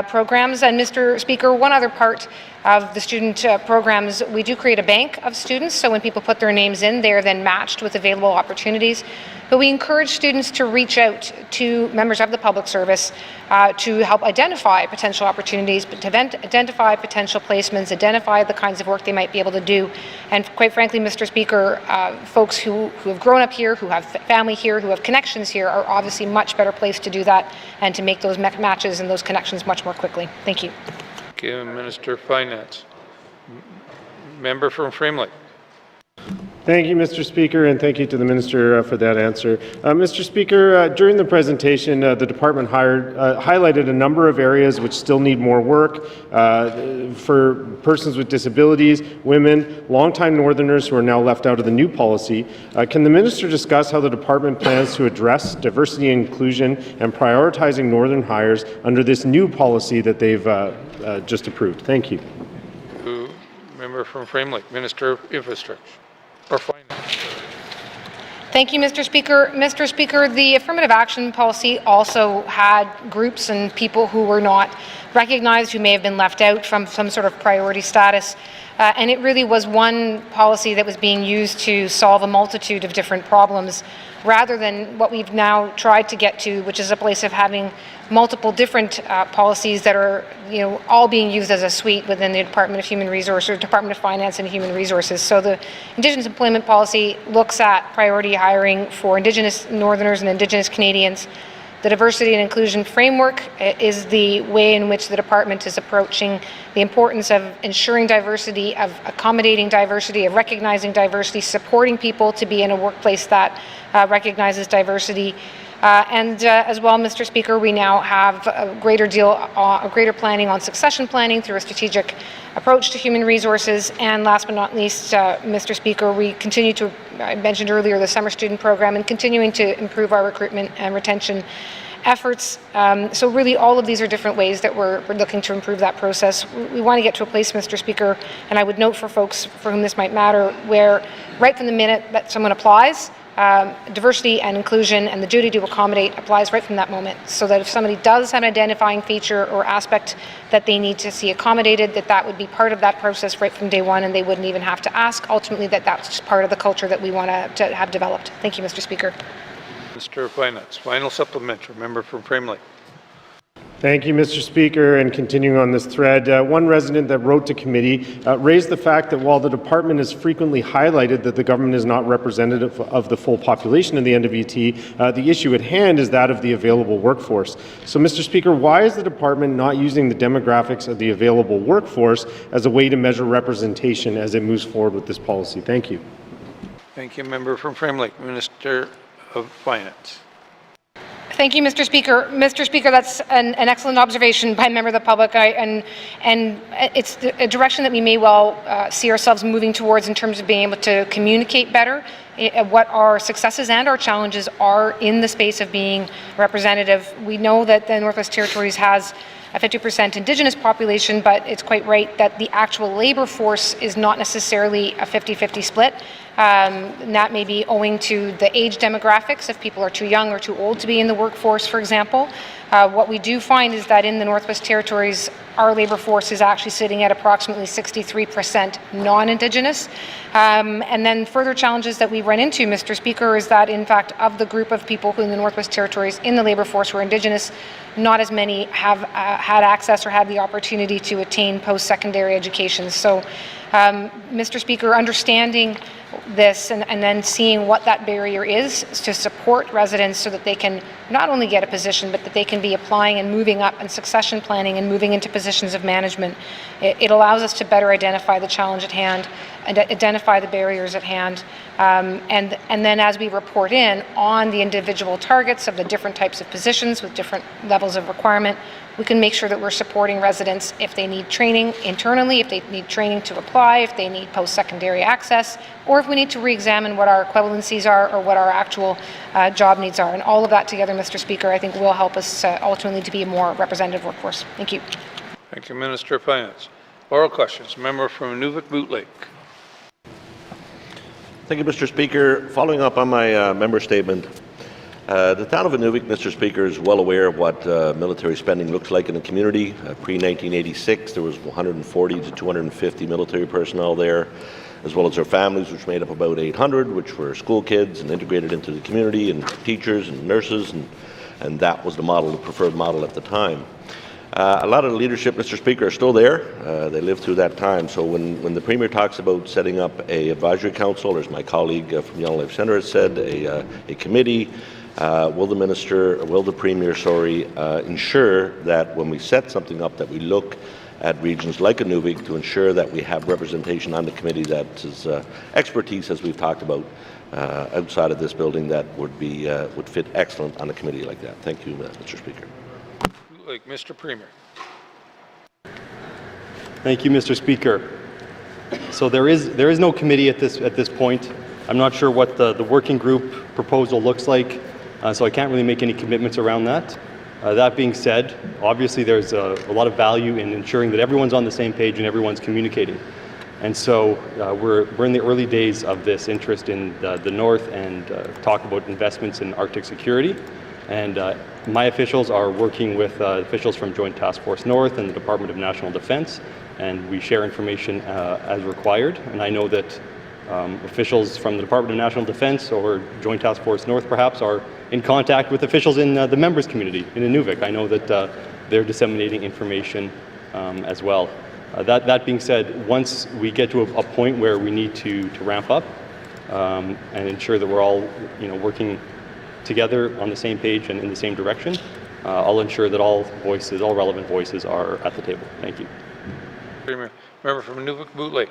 programs. And Mr. Speaker, one other part of the student programs, we do create a bank of students, so when people put their names in, they're then matched with available opportunities. But we encourage students to reach out to members of the public service to help identify potential opportunities, but to identify potential placements, identify the kinds of work they might be able to do. And quite frankly, Mr. Speaker, folks who have grown up here, who have family here, who have connections here, are obviously much better placed to do that and to make those matches and those connections much more quickly. Thank you. Thank you, Minister of Finance. Member from Framley. Thank you, Mr. Speaker, and thank you to the Minister for that answer. Mr. Speaker, during the presentation, the Department highlighted a number of areas which still need more work for persons with disabilities, women, longtime Northerners who are now left out of the new policy. Can the Minister discuss how the Department plans to address diversity and inclusion and prioritizing Northern hires under this new policy that they've just approved? Thank you. Member from Framley, Minister of Infrastructure. Or Finance. Thank you, Mr. Speaker. Mr. Speaker, the affirmative action policy also had groups and people who were not recognized, who may have been left out from some sort of priority status. And it really was one policy that was being used to solve a multitude of different problems, rather than what we've now tried to get to, which is a place of having multiple different policies that are, all being used as a suite within the Department of Human Resources, Department of Finance and Human Resources. So the Indigenous Employment Policy looks at priority hiring for Indigenous Northerners and Indigenous Canadians. The Diversity and Inclusion Framework is the way in which the Department is approaching the importance of ensuring diversity, of accommodating diversity, of recognizing diversity, supporting people to be in a workplace that recognizes diversity. And as well, Mr. Speaker, we now have a greater planning on succession planning through a strategic approach to human resources. And last but not least, Mr. Speaker, we continue to, I mentioned earlier, the summer student program and continuing to improve our recruitment and retention efforts. So really all of these are different ways that we're looking to improve that process. We want to get to a place, Mr. Speaker, and I would note for folks for whom this might matter, where right from the minute that someone applies, diversity and inclusion and the duty to accommodate applies right from that moment, so that if somebody does have an identifying feature or aspect that they need to see accommodated, that would be part of that process right from day one, and they wouldn't even have to ask. Ultimately, that's just part of the culture that we want to have developed. Thank you, Mr. Speaker. Minister of Finance. Final supplementary. Member from Framley. Thank you, Mr. Speaker. And continuing on this thread, one resident that wrote to committee raised the fact that while the department has frequently highlighted that the government is not representative of the full population in the NWT, the issue at hand is that of the available workforce. So, Mr. Speaker, why is the department not using the demographics of the available workforce as a way to measure representation as it moves forward with this policy? Thank you. Thank you, Member from Framley. Minister of Finance. Thank you, Mr. Speaker. Mr. Speaker, that's an excellent observation by a member of the public, and it's a direction that we may well see ourselves moving towards in terms of being able to communicate better what our successes and our challenges are in the space of being representative. We know that the Northwest Territories has a 50% Indigenous population, but it's quite right that the actual labour force is not necessarily a 50-50 split. And that may be owing to the age demographics, if people are too young or too old to be in the workforce, for example. What we do find is that in the Northwest Territories, our labour force is actually sitting at approximately 63% non-Indigenous. And then further challenges that we run into, Mr. Speaker, is that in fact of the group of people who in the Northwest Territories in the labour force who are Indigenous, not as many have had access or had the opportunity to attain post-secondary education. So, Mr. Speaker, understanding this and then seeing what that barrier is to support residents so that they can not only get a position, but that they can be applying and moving up and succession planning and moving into positions of management. It allows us to better identify the challenge at hand and identify the barriers at hand. And then as we report in on the individual targets of the different types of positions with different levels of requirement, we can make sure that we're supporting residents if they need training internally, if they need training to apply, if they need post-secondary access, or if we need to re-examine what our equivalencies are or what our actual job needs are. And all of that together, Mr. Speaker, I think will help us ultimately to be a more representative workforce. Thank you. Thank you, Minister of Finance. Oral questions. Member from Nuvik Boot Lake. Thank you, Mr. Speaker. Following up on my member statement, the town of Inuvik, Mr. Speaker, is well aware of what military spending looks like in the community. Pre-1986, there was 140 to 250 military personnel there, as well as their families, which made up about 800, which were school kids and integrated into the community, and teachers and nurses, and that was the model, the preferred model at the time. A lot of the leadership, Mr. Speaker, are still there. They lived through that time. So when the Premier talks about setting up a advisory council, or as my colleague from Yellowknife Centre has said, a committee, will the Premier, ensure that when we set something up that we look at regions like Inuvik to ensure that we have representation on the committee that is expertise, as we've talked about, outside of this building that would fit excellent on a committee like that. Thank you, Mr. Speaker. Like Mr. Premier. Thank you, Mr. Speaker. So there is no committee at this point. I'm not sure what the working group proposal looks like, so I can't really make any commitments around that. That being said, obviously there's a lot of value in ensuring that everyone's on the same page and everyone's communicating. And so we're in the early days of this interest in the North and talk about investments in Arctic security. And my officials are working with officials from Joint Task Force North and the Department of National Defense, and we share information as required. And I know that officials from the Department of National Defense or Joint Task Force North perhaps are in contact with officials in the members community in Inuvik. I know that they're disseminating information as well. That being said, once we get to a point where we need to ramp up and ensure that we're all working together on the same page and in the same direction, I'll ensure that all relevant voices are at the table. Thank you. Premier. Member from Nuvik Boot Lake.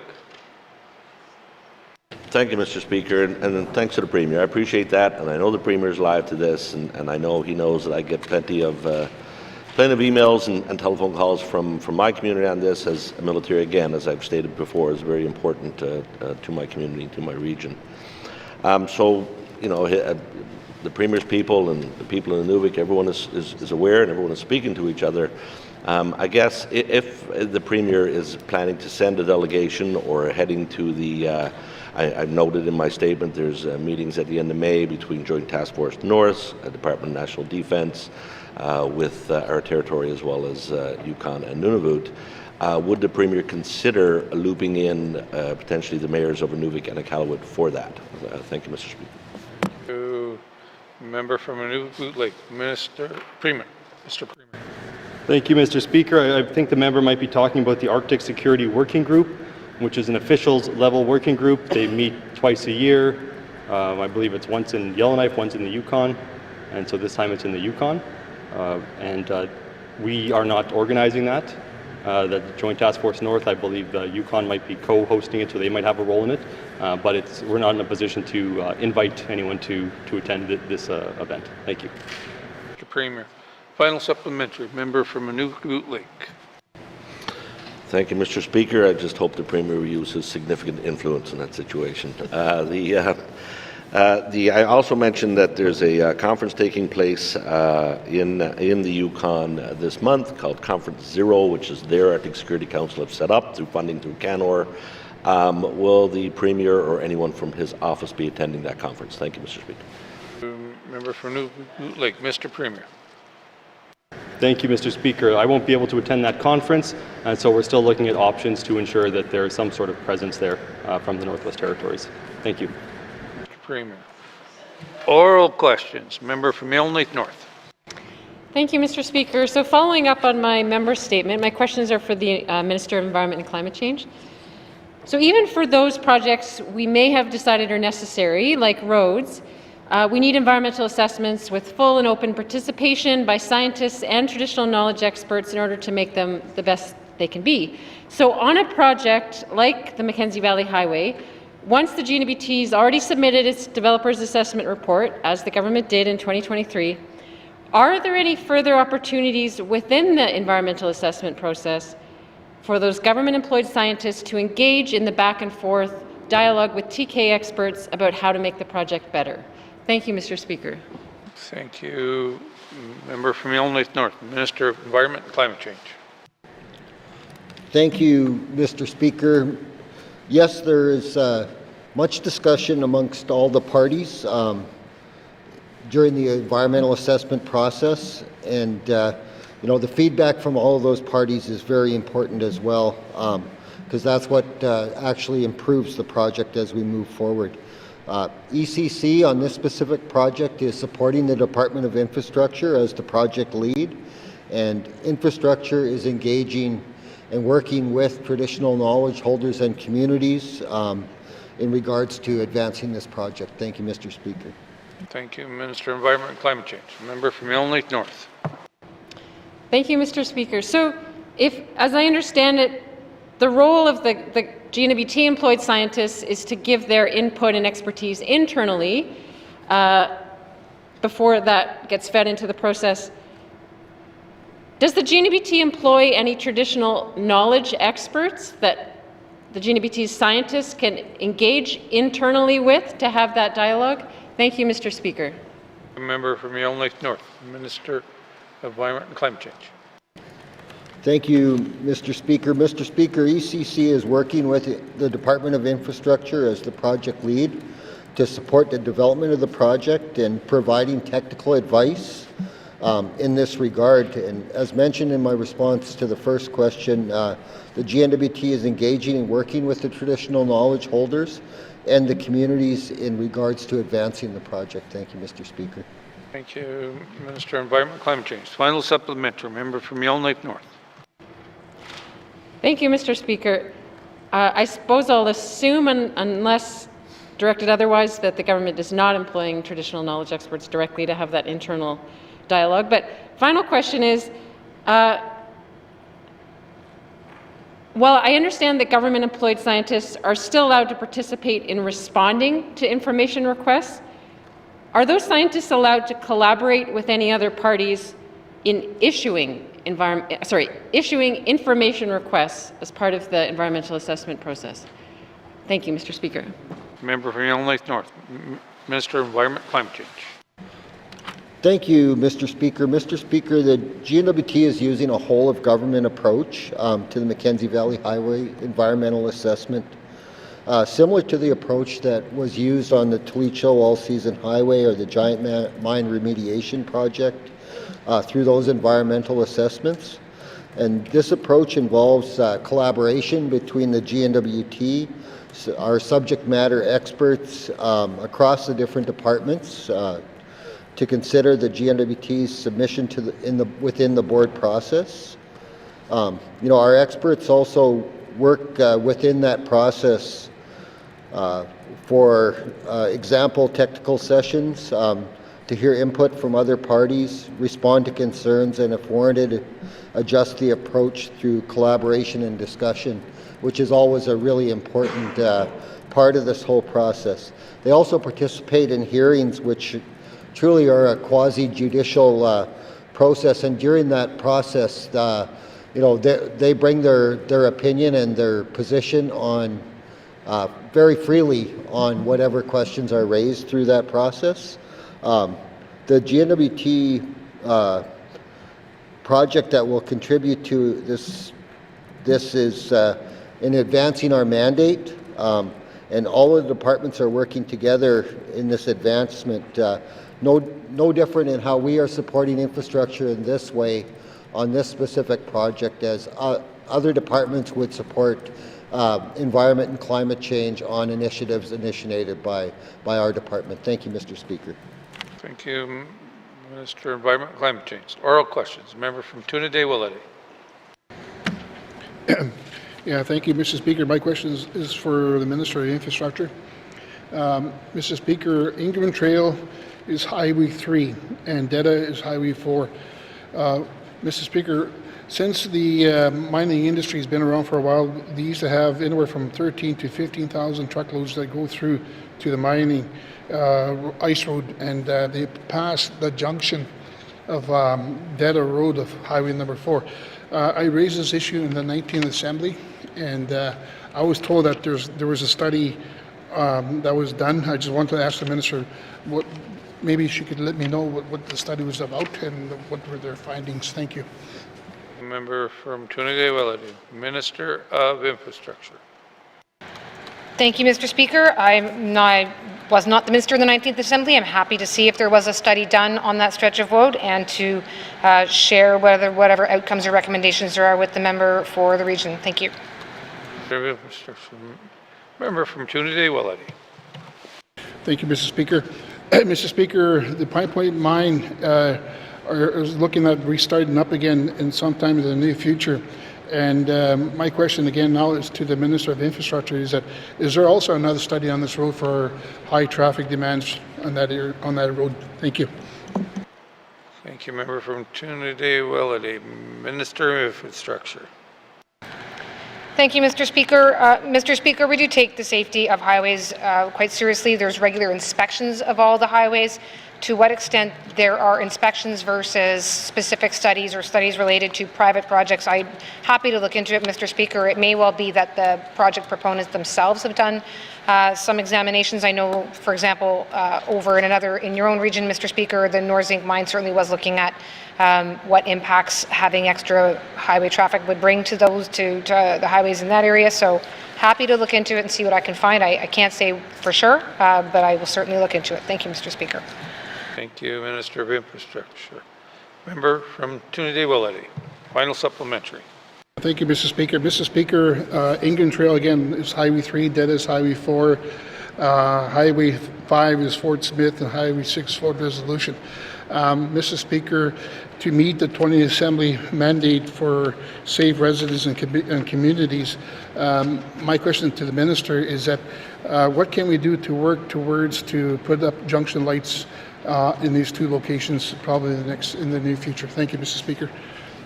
Thank you, Mr. Speaker, and thanks to the Premier. I appreciate that, and I know the Premier is live to this, and I know he knows that I get plenty of emails and telephone calls from my community on this, as a military, again, as I've stated before, is very important to my community, to my region. The Premier's people and the people in Inuvik, everyone is aware and everyone is speaking to each other. I guess if the Premier is planning to send a delegation or heading to the, I've noted in my statement there's meetings at the end of May between Joint Task Force North, Department of National Defense, with our territory as well as Yukon and Nunavut. Would the Premier consider looping in potentially the mayors of Inuvik and Iqaluit for that? Thank you, Mr. Speaker. Member from Inuvik Boot Lake, Mr. Premier. Thank you, Mr. Speaker. I think the member might be talking about the Arctic Security Working Group, which is an officials level working group. They meet twice a year. I believe it's once in Yellowknife, once in the Yukon, and so this time it's in the Yukon. We are not organizing that. The Joint Task Force North, I believe the Yukon might be co-hosting it, so they might have a role in it. But we're not in a position to invite anyone to attend this event. Thank you. Mr. Premier. Final supplementary. Member from Inuvik Boot Lake. Thank you, Mr. Speaker. I just hope the Premier will use his significant influence in that situation. I also mentioned that there's a conference taking place in the Yukon this month called Conference Zero, which is their Arctic Security Council have set up through funding through Canor. Will the Premier or anyone from his office be attending that conference? Thank you, Mr. Speaker. Member from Nuvik Boot Lake, Mr. Premier. Thank you, Mr. Speaker. I won't be able to attend that conference, and so we're still looking at options to ensure that there is some sort of presence there from the Northwest Territories. Thank you. Mr. Premier. Oral questions. Member from Yellowknife North. Thank you, Mr. Speaker. So following up on my member statement, my questions are for the Minister of Environment and Climate Change. So even for those projects we may have decided are necessary, like roads, we need environmental assessments with full and open participation by scientists and traditional knowledge experts in order to make them the best they can be. So on a project like the Mackenzie Valley Highway, once the GNBT has already submitted its developer's assessment report, as the government did in 2023, Are there any further opportunities within the environmental assessment process for those government-employed scientists to engage in the back and forth dialogue with TK experts about how to make the project better? Thank you, Mr. Speaker. Thank you. Member from Yellowknife North, Minister of Environment and Climate Change. Thank you, Mr. Speaker. Yes, there is much discussion amongst all the parties during the environmental assessment process, and you know, the feedback from all of those parties is very important as well, because that's what actually improves the project as we move forward. ECC on this specific project is supporting the Department of Infrastructure as the project lead, and infrastructure is engaging and working with traditional knowledge holders and communities in regards to advancing this project. Thank you, Mr. Speaker. Thank you, Minister of Environment and Climate Change. Member from Yellowknife North. Thank you, Mr. Speaker. So, if, as I understand it, the role of the GNWT-employed scientists is to give their input and expertise internally before that gets fed into the process. Does the GNWT employ any traditional knowledge experts that the GNWT scientists can engage internally with to have that dialogue? Thank you, Mr. Speaker. Member from Yellowknife North, Minister of Environment and Climate Change. Thank you, Mr. Speaker. Mr. Speaker, ECC is working with the Department of Infrastructure as the project lead to support the development of the project and providing technical advice in this regard. And as mentioned in my response to the first question, the GNWT is engaging and working with the traditional knowledge holders and the communities in regards to advancing the project. Thank you, Mr. Speaker. Thank you, Minister of Environment and Climate Change. Final supplementary, member from Yellowknife North. Thank you, Mr. Speaker. I suppose I'll assume, unless directed otherwise, that the government is not employing traditional knowledge experts directly to have that internal dialogue. But final question is, while I understand that government-employed scientists are still allowed to participate in responding to information requests, are those scientists allowed to collaborate with any other parties in issuing information requests as part of the environmental assessment process? Thank you, Mr. Speaker. Member from Yellowknife North, Minister of Environment and Climate Change. Thank you, Mr. Speaker. Mr. Speaker, the GNWT is using a whole-of-government approach to the Mackenzie Valley Highway environmental assessment, similar to the approach that was used on the Toledo All-Season Highway or the Giant Mine Remediation Project through those environmental assessments. And this approach involves collaboration between the GNWT, our subject matter experts across the different departments, to consider the GNWT's submission to within the board process. You know, our experts also work within that process for example technical sessions to hear input from other parties, respond to concerns, and if warranted, adjust the approach through collaboration and discussion, which is always a really important part of this whole process. They also participate in hearings which truly are a quasi-judicial process, and during that process, you know, they bring their opinion and their position on very freely on whatever questions are raised through that process. The GNWT project that will contribute to this is in advancing our mandate, and all of the departments are working together in this advancement. No different in how we are supporting infrastructure in this way on this specific project as other departments would support environment and climate change on initiatives initiated by our department. Thank you, Mr. Speaker. Thank you, Minister of Environment and Climate Change. Oral questions. Member from Tuna-Day-Willety. Yeah, thank you, Mr. Speaker. My question is for the Minister of Infrastructure. Mr. Speaker, Ingram Trail is Highway 3 and Deta is Highway 4. Mr. Speaker, since the mining industry has been around for a while, they used to have anywhere from 13 to 15,000 truckloads that go through to the mining ice road, and they pass the junction Deta Road of Highway number 4. I raised this issue in the 19th Assembly, and I was told that there was a study that was done. I just wanted to ask the minister what, maybe she could let me know what the study was about and what were their findings. Thank you. Member from Trinidad-Willity, Minister of Infrastructure. Thank you, Mr. Speaker. I was not the minister in the 19th Assembly. I'm happy to see if there was a study done on that stretch of road and to share whatever outcomes or recommendations there are with the member for the region. Thank you. Minister of Infrastructure. Member from Trinidad-Willity. Thank you, Mr. Speaker. Mr. Speaker, the Pine Point Mine is looking at restarting up again in sometime in the near future. And my question again now is to the Minister of Infrastructure: is there also another study on this road for high traffic demands on that road? Thank you. Thank you, member from Trinidad-Willity, Minister of Infrastructure. Thank you, Mr. Speaker. Mr. Speaker, we do take the safety of highways quite seriously. There's regular inspections of all the highways. To what extent there are inspections versus specific studies or studies related to private projects, I'm happy to look into it, Mr. Speaker. It may well be that the project proponents themselves have done some examinations. I know, for example, over in your own region, Mr. Speaker, the Norzinc mine certainly was looking at what impacts having extra highway traffic would bring to the highways in that area. So happy to look into it and see what I can find. I can't say for sure, but I will certainly look into it. Thank you, Mr. Speaker. Thank you, Minister of Infrastructure. Member from Trinidad-Willity, final supplementary. Thank you, Mr. Speaker. Mr. Speaker, Ingram Trail again is Highway 3, Deta is Highway 4, Highway 5 is Fort Smith, and Highway 6 Fort Resolution. Mr. Speaker, to meet the 20th Assembly mandate for safe residents and communities, my question to the Minister is that what can we do to work towards to put up junction lights in these two locations probably in the near future? Thank you, Mr. Speaker.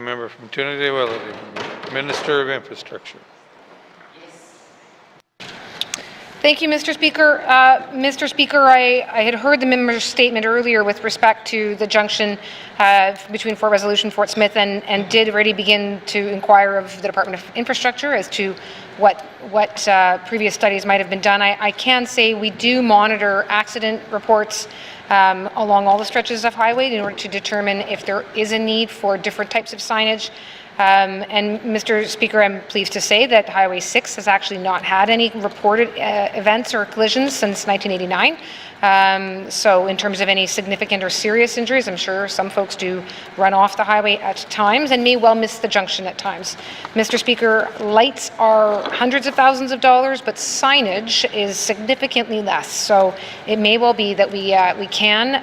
Member from Trinidad-Willity, Minister of Infrastructure. Thank you, Mr. Speaker. Mr. Speaker, I had heard the member's statement earlier with respect to the junction between Fort Resolution and Fort Smith, and did already begin to inquire of the Department of Infrastructure as to what previous studies might have been done. I can say we do monitor accident reports along all the stretches of highway in order to determine if there is a need for different types of signage. And Mr. Speaker, I'm pleased to say that Highway 6 has actually not had any reported events or collisions since 1989. So in terms of any significant or serious injuries, I'm sure some folks do run off the highway at times and may well miss the junction at times. Mr. Speaker, lights are hundreds of thousands of dollars, but signage is significantly less. So it may well be that we can,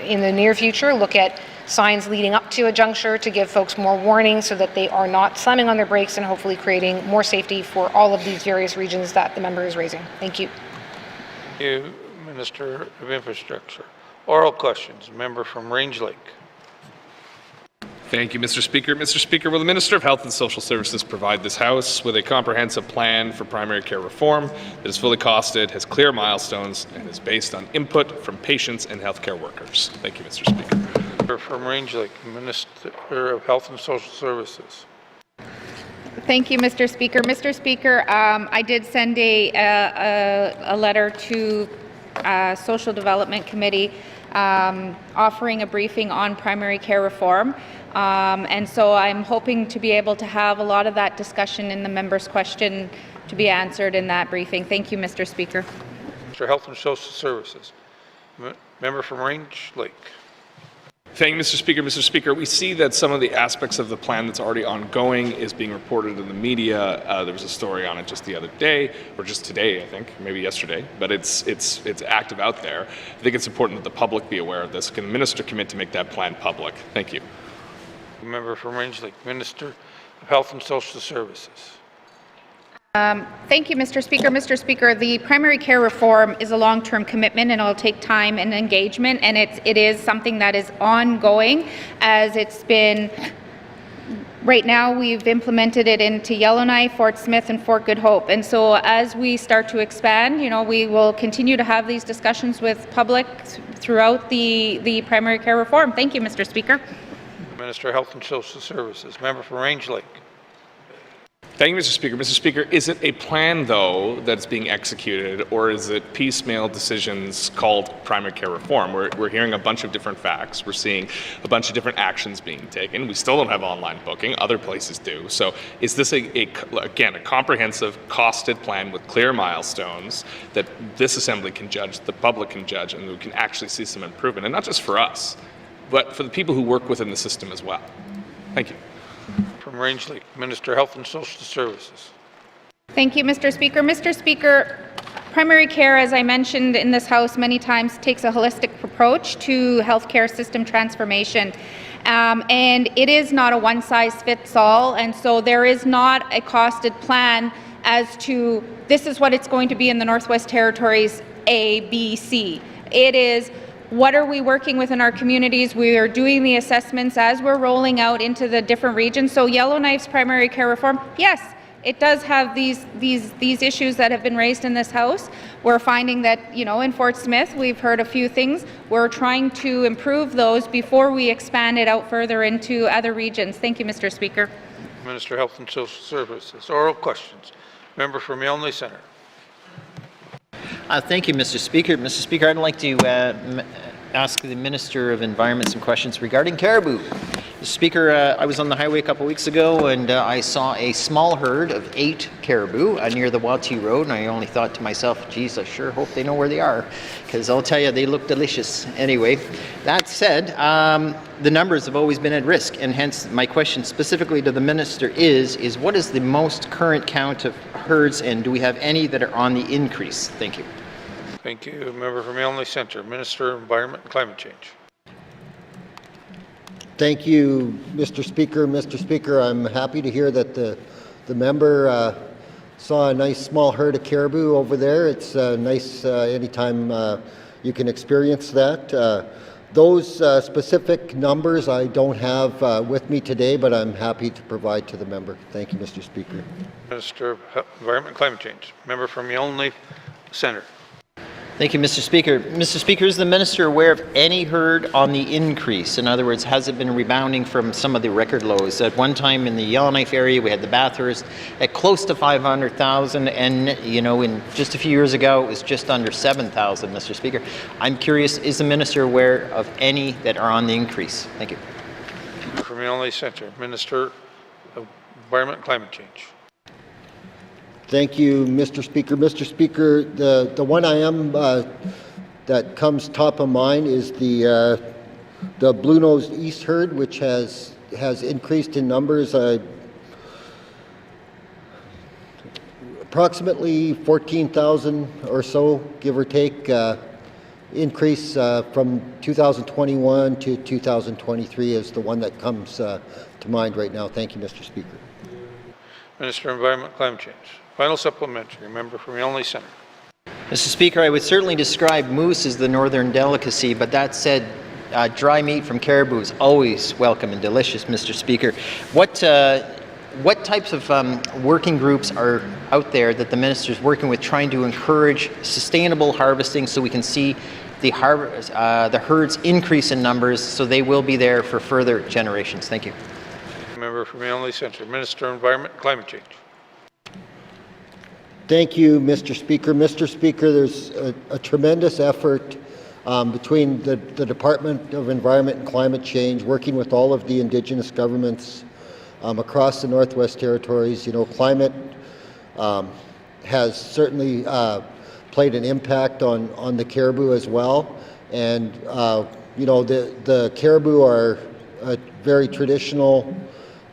in the near future, look at signs leading up to a juncture to give folks more warning so that they are not slamming on their brakes and hopefully creating more safety for all of these various regions that the member is raising. Thank you. Thank you, Minister of Infrastructure. Oral questions. Member from Range Lake. Thank you, Mr. Speaker. Mr. Speaker, will the Minister of Health and Social Services provide this House with a comprehensive plan for primary care reform that is fully costed, has clear milestones, and is based on input from patients and healthcare workers? Thank you, Mr. Speaker. From Range Lake, Minister of Health and Social Services. Thank you, Mr. Speaker. Mr. Speaker, I did send a letter to Social Development Committee offering a briefing on primary care reform. And so I'm hoping to be able to have a lot of that discussion in the member's question to be answered in that briefing. Thank you, Mr. Speaker. Minister of Health and Social Services. Member from Range Lake. Thank you, Mr. Speaker. Mr. Speaker, we see that some of the aspects of the plan that's already ongoing is being reported in the media. There was a story on it just the other day, or just today, I think, maybe yesterday, but it's active out there. I think it's important that the public be aware of this. Can the minister commit to make that plan public? Thank you. Member from Range Lake, Minister of Health and Social Services. Thank you, Mr. Speaker. Mr. Speaker, the primary care reform is a long-term commitment, and it'll take time and engagement, and it is something that is ongoing as it's been Right now, we've implemented it into Yellowknife, Fort Smith, and Fort Good Hope. And so as we start to expand, we will continue to have these discussions with public throughout the primary care reform. Thank you, Mr. Speaker. Minister of Health and Social Services. Member for Range Lake. Thank you, Mr. Speaker. Mr. Speaker, is it a plan, though, that's being executed, or is it piecemeal decisions called primary care reform? We're hearing a bunch of different facts. We're seeing a bunch of different actions being taken. We still don't have online booking. Other places do. So is this, again, a comprehensive, costed plan with clear milestones that this Assembly can judge, the public can judge, and we can actually see some improvement? And not just for us, but for the people who work within the system as well. Thank you. From Range Lake, Minister of Health and Social Services. Thank you, Mr. Speaker. Mr. Speaker, primary care, as I mentioned in this House many times, takes a holistic approach to healthcare system transformation. And it is not a one-size-fits-all, and so there is not a costed plan as to this is what it's going to be in the Northwest Territories A, B, C. It is what are we working with in our communities? We are doing the assessments as we're rolling out into the different regions. So Yellowknife's primary care reform, yes, it does have these issues that have been raised in this House. We're finding that, in Fort Smith, we've heard a few things. We're trying to improve those before we expand it out further into other regions. Thank you, Mr. Speaker. Minister of Health and Social Services. Oral questions. Member for Milne Centre. Thank you, Mr. Speaker. Mr. Speaker, I'd like to ask the Minister of Environment some questions regarding caribou. Mr. Speaker, I was on the highway a couple weeks ago and I saw a small herd of 8 caribou near the Wattie Road, and I only thought to myself, geez, I sure hope they know where they are, because I'll tell you, they look delicious. Anyway, that said, the numbers have always been at risk, and hence my question specifically to the Minister is what is the most current count of herds, and do we have any that are on the increase? Thank you. Thank you. Member for Milne Centre. Minister of Environment and Climate Change. Thank you, Mr. Speaker. Mr. Speaker, I'm happy to hear that the member saw a nice small herd of caribou over there. It's nice anytime you can experience that. Those specific numbers I don't have with me today, but I'm happy to provide to the member. Thank you, Mr. Speaker. Minister of Environment and Climate Change. Member from Milne Centre. Thank you, Mr. Speaker. Mr. Speaker, is the Minister aware of any herd on the increase? In other words, has it been rebounding from some of the record lows? At one time in the Yellowknife area, we had the Bathurst at close to 500,000, and in just a few years ago, it was just under 7,000, Mr. Speaker. I'm curious, is the Minister aware of any that are on the increase? Thank you. From Milne Centre. Minister of Environment and Climate Change. Thank you, Mr. Speaker. Mr. Speaker, the one I am that comes top of mind is the blue-nosed east herd, which has increased in numbers. Approximately 14,000 or so, give or take, increase from 2021 to 2023 is the one that comes to mind right now. Thank you, Mr. Speaker. Minister of Environment and Climate Change. Final supplementary. Member from Milne Centre. Mr. Speaker, I would certainly describe moose as the northern delicacy, but that said, dry meat from caribou is always welcome and delicious, Mr. Speaker. What types of working groups are out there that the Minister is working with trying to encourage sustainable harvesting so we can see the herds increase in numbers so they will be there for further generations? Thank you. Member from Milne Centre. Minister of Environment and Climate Change. Thank you, Mr. Speaker. Mr. Speaker, there's a tremendous effort between the Department of Environment and Climate Change, working with all of the Indigenous governments across the Northwest Territories. Climate has certainly played an impact on the caribou as well. And, the caribou are a very traditional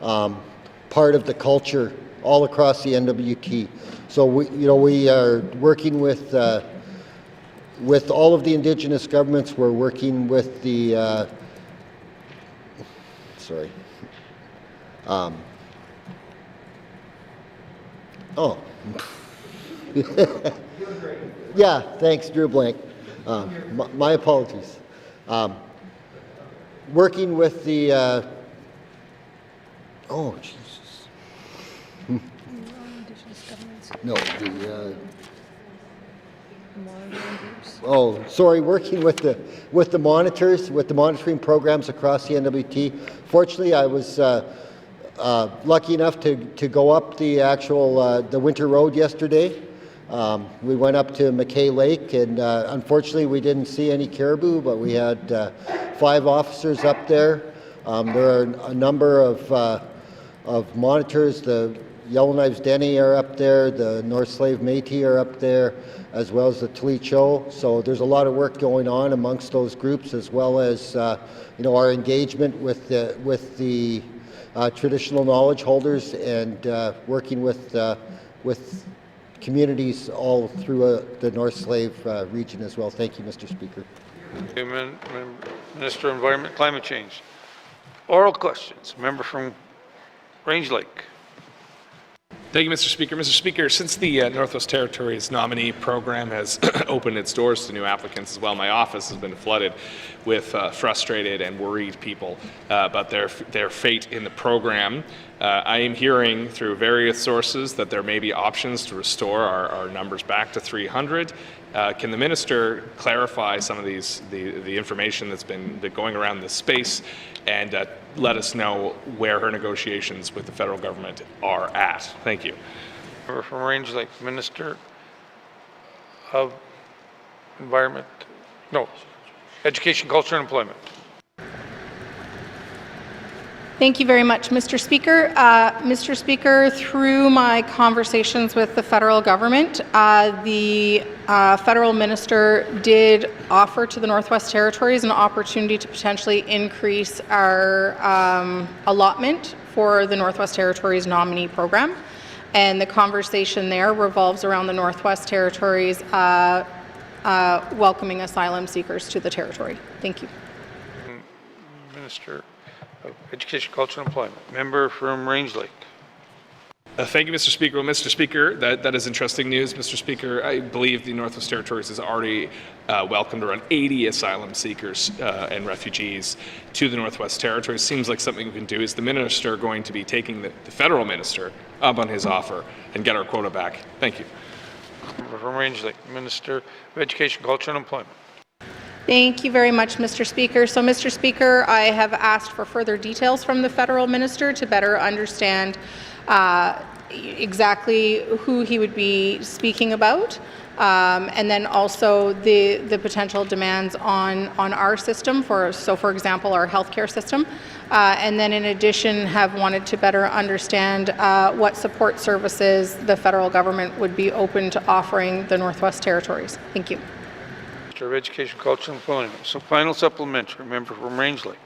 part of the culture all across the NWT. So we are working with all of the Indigenous governments. We're working with the yeah, thanks, Drew Blank. My apologies. Working with the Oh, Jesus. No, oh, sorry, working with the monitors, with the monitoring programs across the NWT. Fortunately, I was lucky enough to go up the actual the Winter Road yesterday. We went up to McKay Lake, and unfortunately, we didn't see any caribou, but we had 5 officers up there. There are a number of monitors. The Yellowknives Dene are up there, the North Slave Métis are up there, as well as the Tlicho. So there's a lot of work going on amongst those groups, as well as our engagement with the traditional knowledge holders, and working with communities all through the North Slave region as well. Thank you, Mr. Speaker. Minister of Environment, Climate Change. Oral questions. Member from Range Lake. Thank you, Mr. Speaker. Mr. Speaker, since the Northwest Territories nominee program has opened its doors to new applicants as well, my office has been flooded with frustrated and worried people about their fate in the program. I am hearing through various sources that there may be options to restore our numbers back to 300. Can the minister clarify some of the information that's been going around this space, and let us know where her negotiations with the federal government are at? Thank you. Member from Range Lake, Minister of Environment, Education, Culture, and Employment. Thank you very much, Mr. Speaker. Mr. Speaker, through my conversations with the federal government, the federal minister did offer to the Northwest Territories an opportunity to potentially increase our allotment for the Northwest Territories nominee program. And the conversation there revolves around the Northwest Territories welcoming asylum seekers to the territory. Thank you. Minister of Education, Culture, and Employment. Member from Range Lake. Thank you, Mr. Speaker. Well, Mr. Speaker, that is interesting news. Mr. Speaker, I believe the Northwest Territories has already welcomed around 80 asylum seekers and refugees to the Northwest Territories. Seems like something we can do. Is the minister going to be taking the federal minister up on his offer and get our quota back? Thank you. Member from Range Lake. Minister of Education, Culture, and Employment. Thank you very much, Mr. Speaker. So, Mr. Speaker, I have asked for further details from the federal minister to better understand exactly who he would be speaking about, and then also the potential demands on our system, for example, our healthcare system, and then in addition have wanted to better understand what support services the federal government would be open to offering the Northwest Territories. Thank you. Minister of Education, Culture, and Employment. So final supplementary. Member from Range Lake.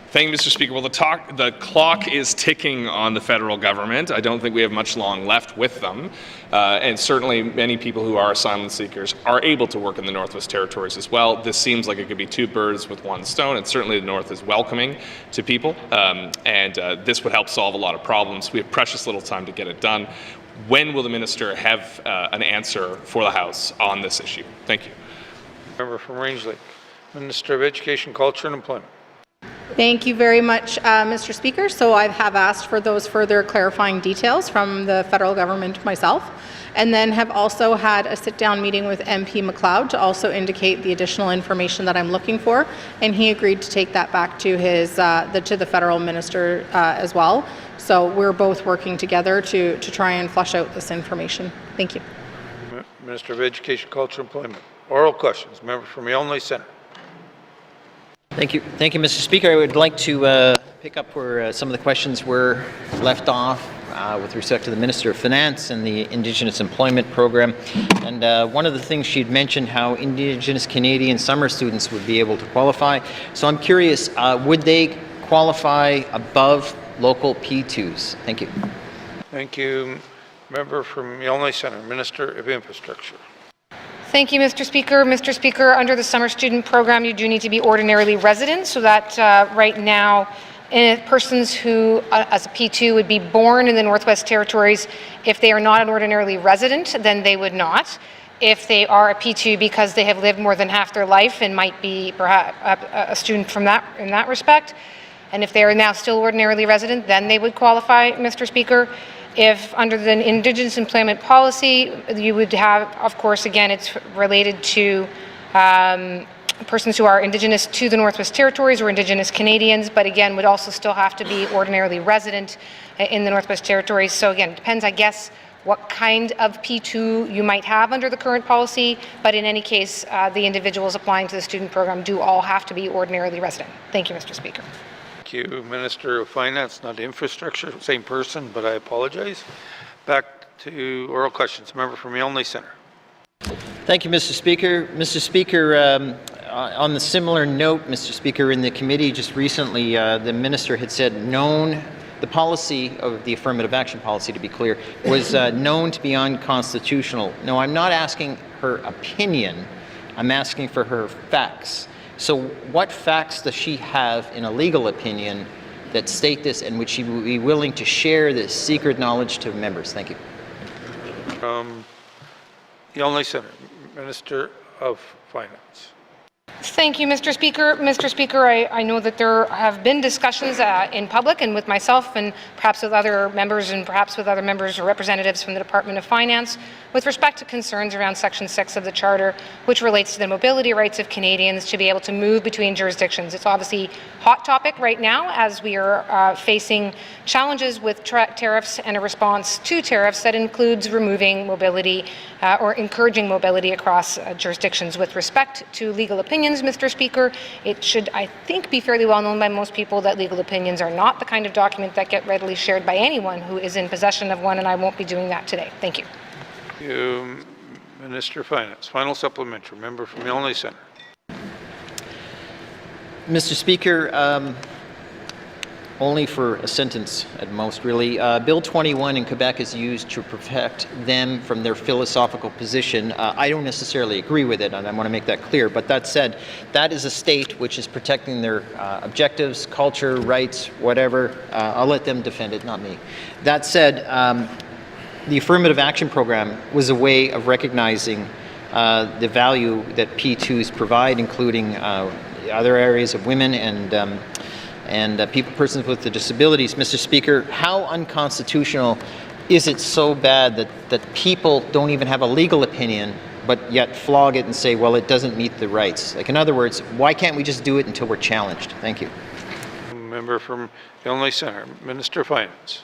Thank you, Mr. Speaker. Well, the clock is ticking on the federal government. I don't think we have much long left with them. And certainly many people who are asylum seekers are able to work in the Northwest Territories as well. This seems like it could be 2 birds with 1 stone, and certainly the North is welcoming to people. And this would help solve a lot of problems. We have precious little time to get it done. When will the minister have an answer for the House on this issue? Thank you. Member from Range Lake. Minister of Education, Culture, and Employment. Thank you very much, Mr. Speaker. So I have asked for those further clarifying details from the federal government myself, and then have also had a sit-down meeting with MP MacLeod to also indicate the additional information that I'm looking for, and he agreed to take that back to to the federal minister as well. So we're both working together to try and flush out this information. Thank you. Minister of Education, Culture, and Employment. Oral questions. Member from Yellowknife Centre. Thank you, Mr. Speaker. I would like to pick up where some of the questions were left off with respect to the Minister of Finance and the Indigenous Employment Program. And one of the things she'd mentioned how Indigenous Canadian summer students would be able to qualify. So I'm curious, would they qualify above local P2s? Thank you. Thank you. Member from Yellowknife Centre. Minister of Infrastructure. Thank you, Mr. Speaker. Mr. Speaker, under the summer student program, you do need to be ordinarily resident, so that right now, persons who, as a P2, would be born in the Northwest Territories, if they are not an ordinarily resident, then they would not. If they are a P2 because they have lived more than half their life and might be perhaps a student in that respect, and if they are now still ordinarily resident, then they would qualify, Mr. Speaker. If under the Indigenous Employment Policy, you would have, of course, again, it's related to persons who are Indigenous to the Northwest Territories or Indigenous Canadians, but again, would also still have to be ordinarily resident in the Northwest Territories. So again, it depends, I guess, what kind of P2 you might have under the current policy, but in any case, the individuals applying to the student program do all have to be ordinarily resident. Thank you, Mr. Speaker. Thank you, Minister of Finance, not Infrastructure, same person, but I apologize. Back to oral questions. Member from Yonge Centre. Thank you, Mr. Speaker. Mr. Speaker, on the similar note, Mr. Speaker, in the committee just recently, the minister had said the policy of the affirmative action policy, to be clear, was known to be unconstitutional. No, I'm not asking her opinion. I'm asking for her facts. So what facts does she have in a legal opinion that state this, and would she be willing to share this secret knowledge to members? Thank you. Yonge Centre, Minister of Finance. Thank you, Mr. Speaker. Mr. Speaker, I know that there have been discussions in public and with myself and perhaps with other members and perhaps with other members or representatives from the Department of Finance with respect to concerns around Section 6 of the Charter, which relates to the mobility rights of Canadians to be able to move between jurisdictions. It's obviously a hot topic right now as we are facing challenges with tariffs and a response to tariffs that includes removing mobility or encouraging mobility across jurisdictions. With respect to legal opinions, Mr. Speaker, it should, I think, be fairly well known by most people that legal opinions are not the kind of document that get readily shared by anyone who is in possession of one, and I won't be doing that today. Thank you. Thank you, Minister of Finance. Final supplementary. Member from Yonge Centre. Mr. Speaker, only for a sentence at most, really. Bill 21 in Quebec is used to protect them from their philosophical position. I don't necessarily agree with it, and I want to make that clear. But that said, that is a state which is protecting their objectives, culture, rights, whatever. I'll let them defend it, not me. That said, the Affirmative Action Program was a way of recognizing the value that P2s provide, including other areas of women and persons with disabilities. Mr. Speaker, how unconstitutional is it so bad that people don't even have a legal opinion but yet flog it and say, well, it doesn't meet the rights? Like, in other words, why can't we just do it until we're challenged? Thank you. Member from Yonge Centre, Minister of Finance.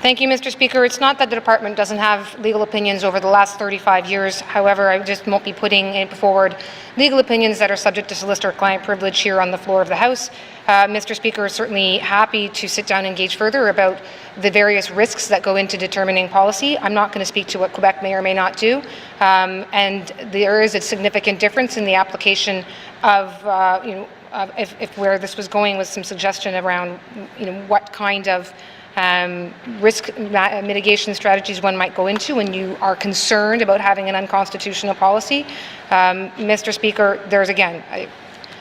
Thank you, Mr. Speaker. It's not that the department doesn't have legal opinions over the last 35 years. However, I just won't be putting forward legal opinions that are subject to solicitor-client privilege here on the floor of the House. Mr. Speaker is certainly happy to sit down and engage further about the various risks that go into determining policy. I'm not going to speak to what Quebec may or may not do. And there is a significant difference in the application of, if where this was going was some suggestion around, what kind of risk mitigation strategies one might go into when you are concerned about having an unconstitutional policy. Mr. Speaker, there's again,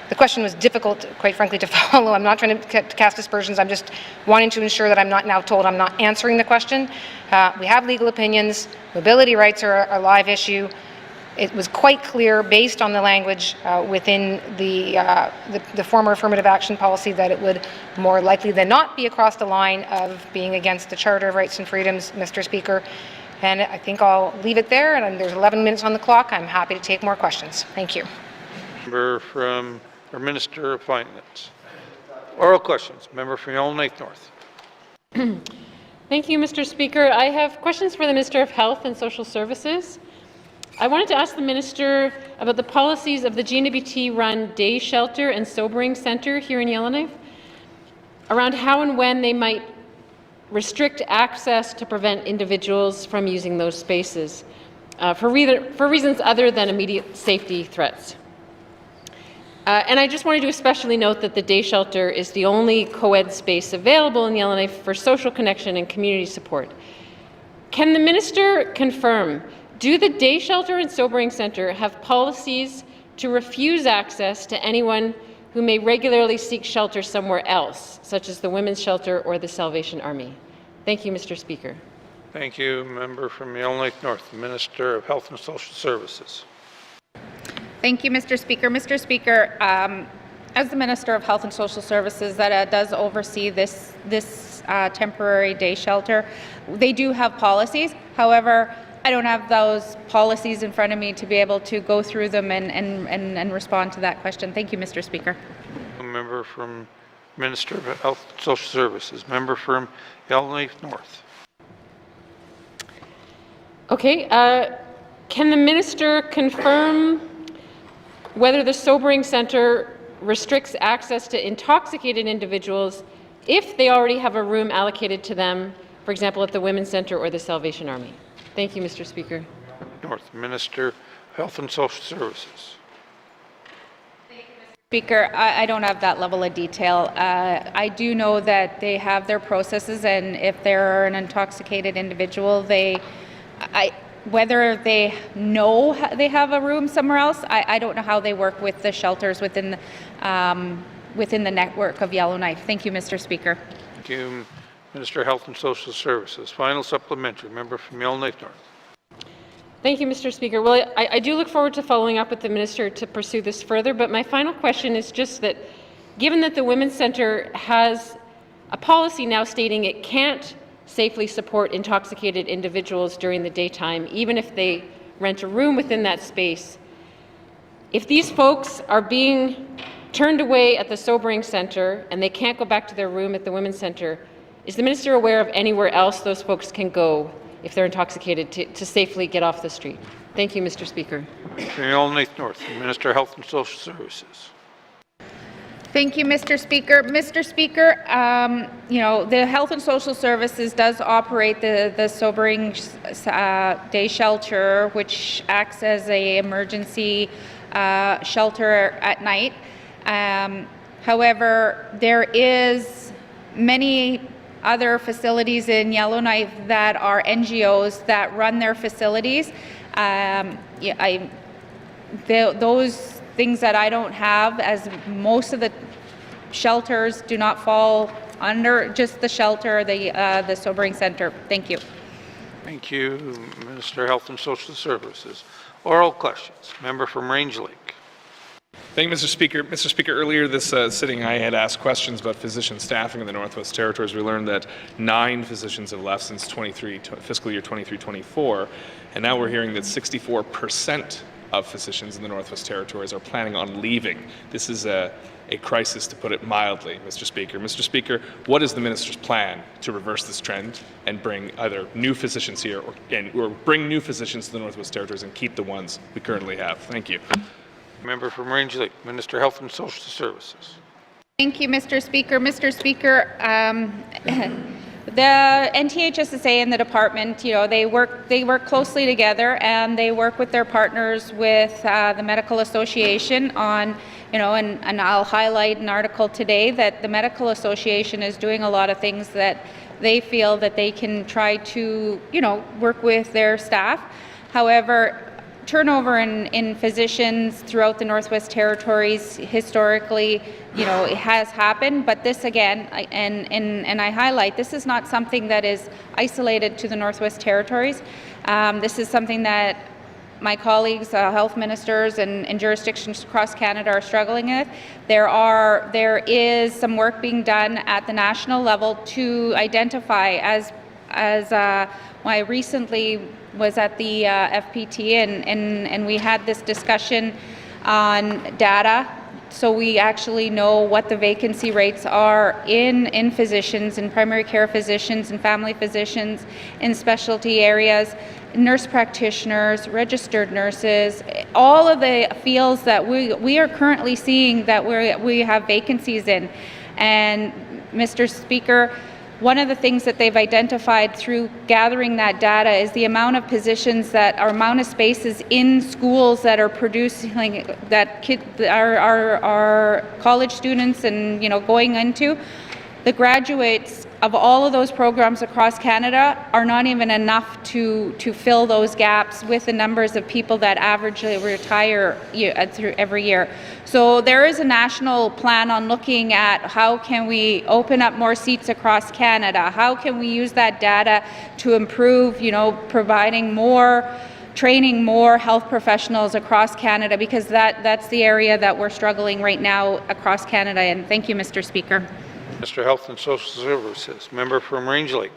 the question was difficult, quite frankly, to follow. I'm not trying to cast aspersions. I'm just wanting to ensure that I'm not now told I'm not answering the question. We have legal opinions. Mobility rights are a live issue. It was quite clear, based on the language within the former affirmative action policy, that it would more likely than not be across the line of being against the Charter of Rights and Freedoms, Mr. Speaker. And I think I'll leave it there. And there's 11 minutes on the clock. I'm happy to take more questions. Thank you. Member from our Minister of Finance. Oral questions. Member from Yonge North. Thank you, Mr. Speaker. I have questions for the Minister of Health and Social Services. I wanted to ask the Minister about the policies of the GNWT-run Day Shelter and Sobering Centre here in Yellowknife, around how and when they might restrict access to prevent individuals from using those spaces for reasons other than immediate safety threats. And I just wanted to especially note that the Day Shelter is the only co-ed space available in Yellowknife for social connection and community support. Can the Minister confirm, do the Day Shelter and Sobering Centre have policies to refuse access to anyone who may regularly seek shelter somewhere else, such as the Women's Shelter or the Salvation Army? Thank you, Mr. Speaker. Thank you, Member from Yonge North, Minister of Health and Social Services. Thank you, Mr. Speaker. Mr. Speaker, as the Minister of Health and Social Services that does oversee this temporary day shelter, they do have policies. However, I don't have those policies in front of me to be able to go through them and respond to that question. Thank you, Mr. Speaker. A member from Minister of Health and Social Services. Member from Yellowknife North. Okay. Can the minister confirm whether the sobering centre restricts access to intoxicated individuals if they already have a room allocated to them, for example, at the Women's Centre or the Salvation Army? Thank you, Mr. Speaker. North, Minister of Health and Social Services. Speaker, I don't have that level of detail. I do know that they have their processes, and if they're an intoxicated individual, whether they know they have a room somewhere else, I don't know how they work with the shelters within the network of Yellowknife. Thank you, Mr. Speaker. Thank you, Minister of Health and Social Services. Final supplementary. Member from Yellowknife North. Thank you, Mr. Speaker. Well, I do look forward to following up with the minister to pursue this further, but my final question is just that, given that the Women's Centre has a policy now stating it can't safely support intoxicated individuals during the daytime, even if they rent a room within that space, if these folks are being turned away at the sobering centre and they can't go back to their room at the Women's Centre, is the minister aware of anywhere else those folks can go if they're intoxicated to safely get off the street? Thank you, Mr. Speaker. From Yellowknife North, Minister of Health and Social Services. Thank you, Mr. Speaker. Mr. Speaker, the Health and Social Services does operate the sobering day shelter, which acts as an emergency shelter at night. However, there is many other facilities in Yellowknife that are NGOs that run their facilities. Those things that I don't have, as most of the shelters do not fall under just the shelter, the sobering centre. Thank you. Thank you, Minister of Health and Social Services. Oral questions. Member from Range Lake. Thank you, Mr. Speaker. Mr. Speaker, earlier this sitting, I had asked questions about physician staffing in the Northwest Territories. We learned that 9 physicians have left since fiscal year 23-24, and now we're hearing that 64% of physicians in the Northwest Territories are planning on leaving. This is a crisis, to put it mildly, Mr. Speaker. Mr. Speaker, what is the minister's plan to reverse this trend and bring either new physicians here or bring new physicians to the Northwest Territories and keep the ones we currently have? Thank you. Member from Range Lake, Minister of Health and Social Services. Thank you, Mr. Speaker. Mr. Speaker, the NTHSSA and the department, they work closely together, and they work with their partners with the Medical Association on, and I'll highlight an article today that the Medical Association is doing a lot of things that they feel that they can try to, work with their staff. However, turnover in physicians throughout the Northwest Territories historically, it has happened, but this again, and I highlight, this is not something that is isolated to the Northwest Territories. This is something that my colleagues, health ministers and jurisdictions across Canada are struggling with. There is some work being done at the national level to identify, as I recently was at the FPT and we had this discussion on data, so we actually know what the vacancy rates are in physicians, in primary care physicians and family physicians, in specialty areas, nurse practitioners, registered nurses, all of the fields that we are currently seeing that we have vacancies in. And Mr. Speaker, one of the things that they've identified through gathering that data is the amount of positions amount of spaces in schools that are producing, that our college students and going into. The graduates of all of those programs across Canada are not even enough to fill those gaps with the numbers of people that averagely retire every year. So there is a national plan on looking at how can we open up more seats across Canada, how can we use that data to improve, providing more training more health professionals across Canada, because that's the area that we're struggling right now across Canada. And thank you, Mr. Speaker. Mr. Health and Social Services, member from Range Lake.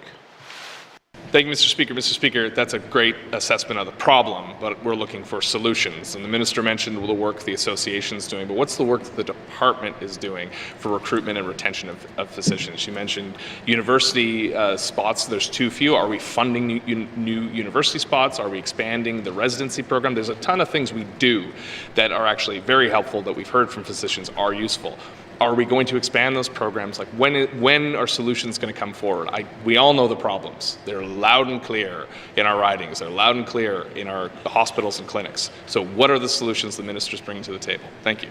Thank you, Mr. Speaker. Mr. Speaker, that's a great assessment of the problem, but we're looking for solutions. And the minister mentioned the work the association is doing, but what's the work that the department is doing for recruitment and retention of physicians? She mentioned university spots. There's too few. Are we funding new university spots? Are we expanding the residency program? There's a ton of things we do that are actually very helpful that we've heard from physicians are useful. Are we going to expand those programs? Like when are solutions going to come forward? We all know the problems. They're loud and clear in our ridings. They're loud and clear in our hospitals and clinics. So what are the solutions the minister's bringing to the table? Thank you.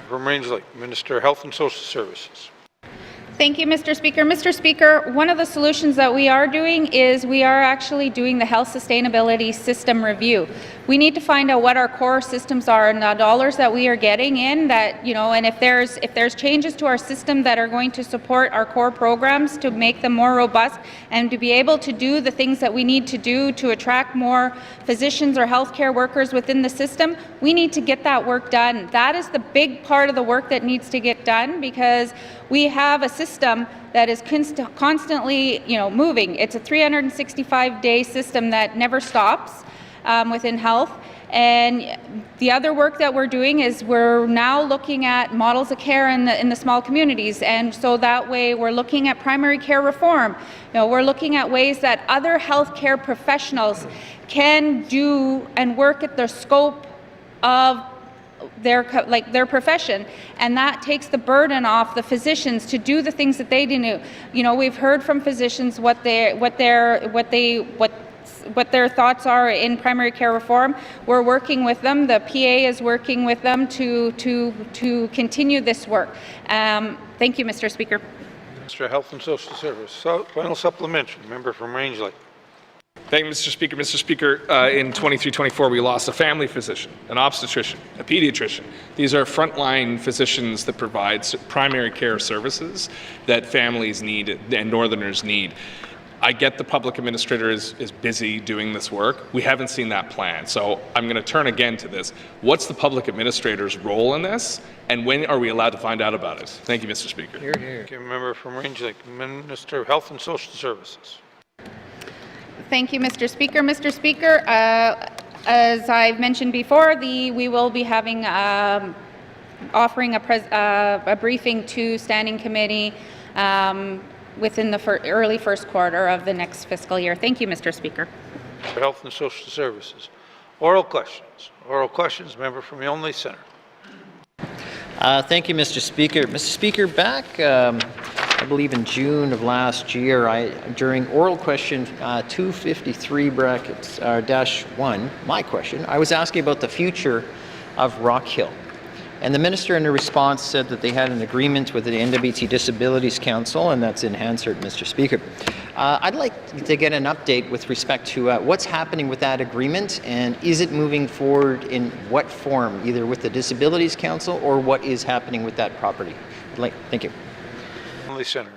From Range Lake, Minister of Health and Social Services. Thank you, Mr. Speaker. Mr. Speaker, one of the solutions that we are doing is we are actually doing the health sustainability system review. We need to find out what our core systems are and the dollars that we are getting in that, and if there's changes to our system that are going to support our core programs to make them more robust and to be able to do the things that we need to do to attract more physicians or healthcare workers within the system, we need to get that work done. That is the big part of the work that needs to get done, because we have a system that is constantly, moving. It's a 365-day system that never stops within health. And the other work that we're doing is we're now looking at models of care in the small communities, and so that way we're looking at primary care reform. We're looking at ways that other healthcare professionals can do and work at the scope of their profession, and that takes the burden off the physicians to do the things that they do. We've heard from physicians what their thoughts are in primary care reform. We're working with them. The PA is working with them to continue this work. Thank you, Mr. Speaker. Minister of Health and Social Services. Final supplementary, member from Range Lake. Thank you, Mr. Speaker. Mr. Speaker, in 23-24, we lost a family physician, an obstetrician, a pediatrician. These are frontline physicians that provide primary care services that families need and Northerners need. I get the public administrator is busy doing this work. We haven't seen that plan. So I'm going to turn again to this. What's the public administrator's role in this? And when are we allowed to find out about it? Thank you, Mr. Speaker. Here, here. Okay, member from Range Lake, Minister of Health and Social Services. Thank you, Mr. Speaker. Mr. Speaker, as I've mentioned before, we will be having offering a briefing to Standing Committee within the early first quarter of the next fiscal year. Thank you, Mr. Speaker. For Health and Social Services. Oral questions. Oral questions, member from Yonge Centre. Thank you, Mr. Speaker. Mr. Speaker, back, I believe in June of last year, during oral question 253 brackets -1, my question, I was asking about the future of Rock Hill. And the minister in a response said that they had an agreement with the NWT Disabilities Council, and that's in Hansard, Mr. Speaker. I'd like to get an update with respect to what's happening with that agreement, and is it moving forward in what form, either with the Disabilities Council or what is happening with that property? Thank you. Center.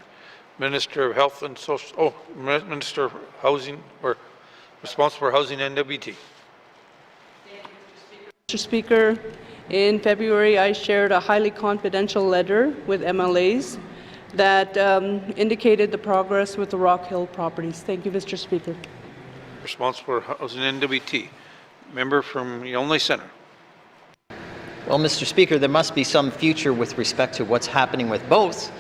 Minister of Health and Social, Minister of Housing, or responsible for housing NWT. Mr. Speaker, in February I shared a highly confidential letter with MLAs that indicated the progress with the Rock Hill properties. Thank you, Mr. Speaker. Responsible for housing NWT. Member from Yonge Centre. Well, Mr. Speaker, there must be some future with respect to what's happening with both.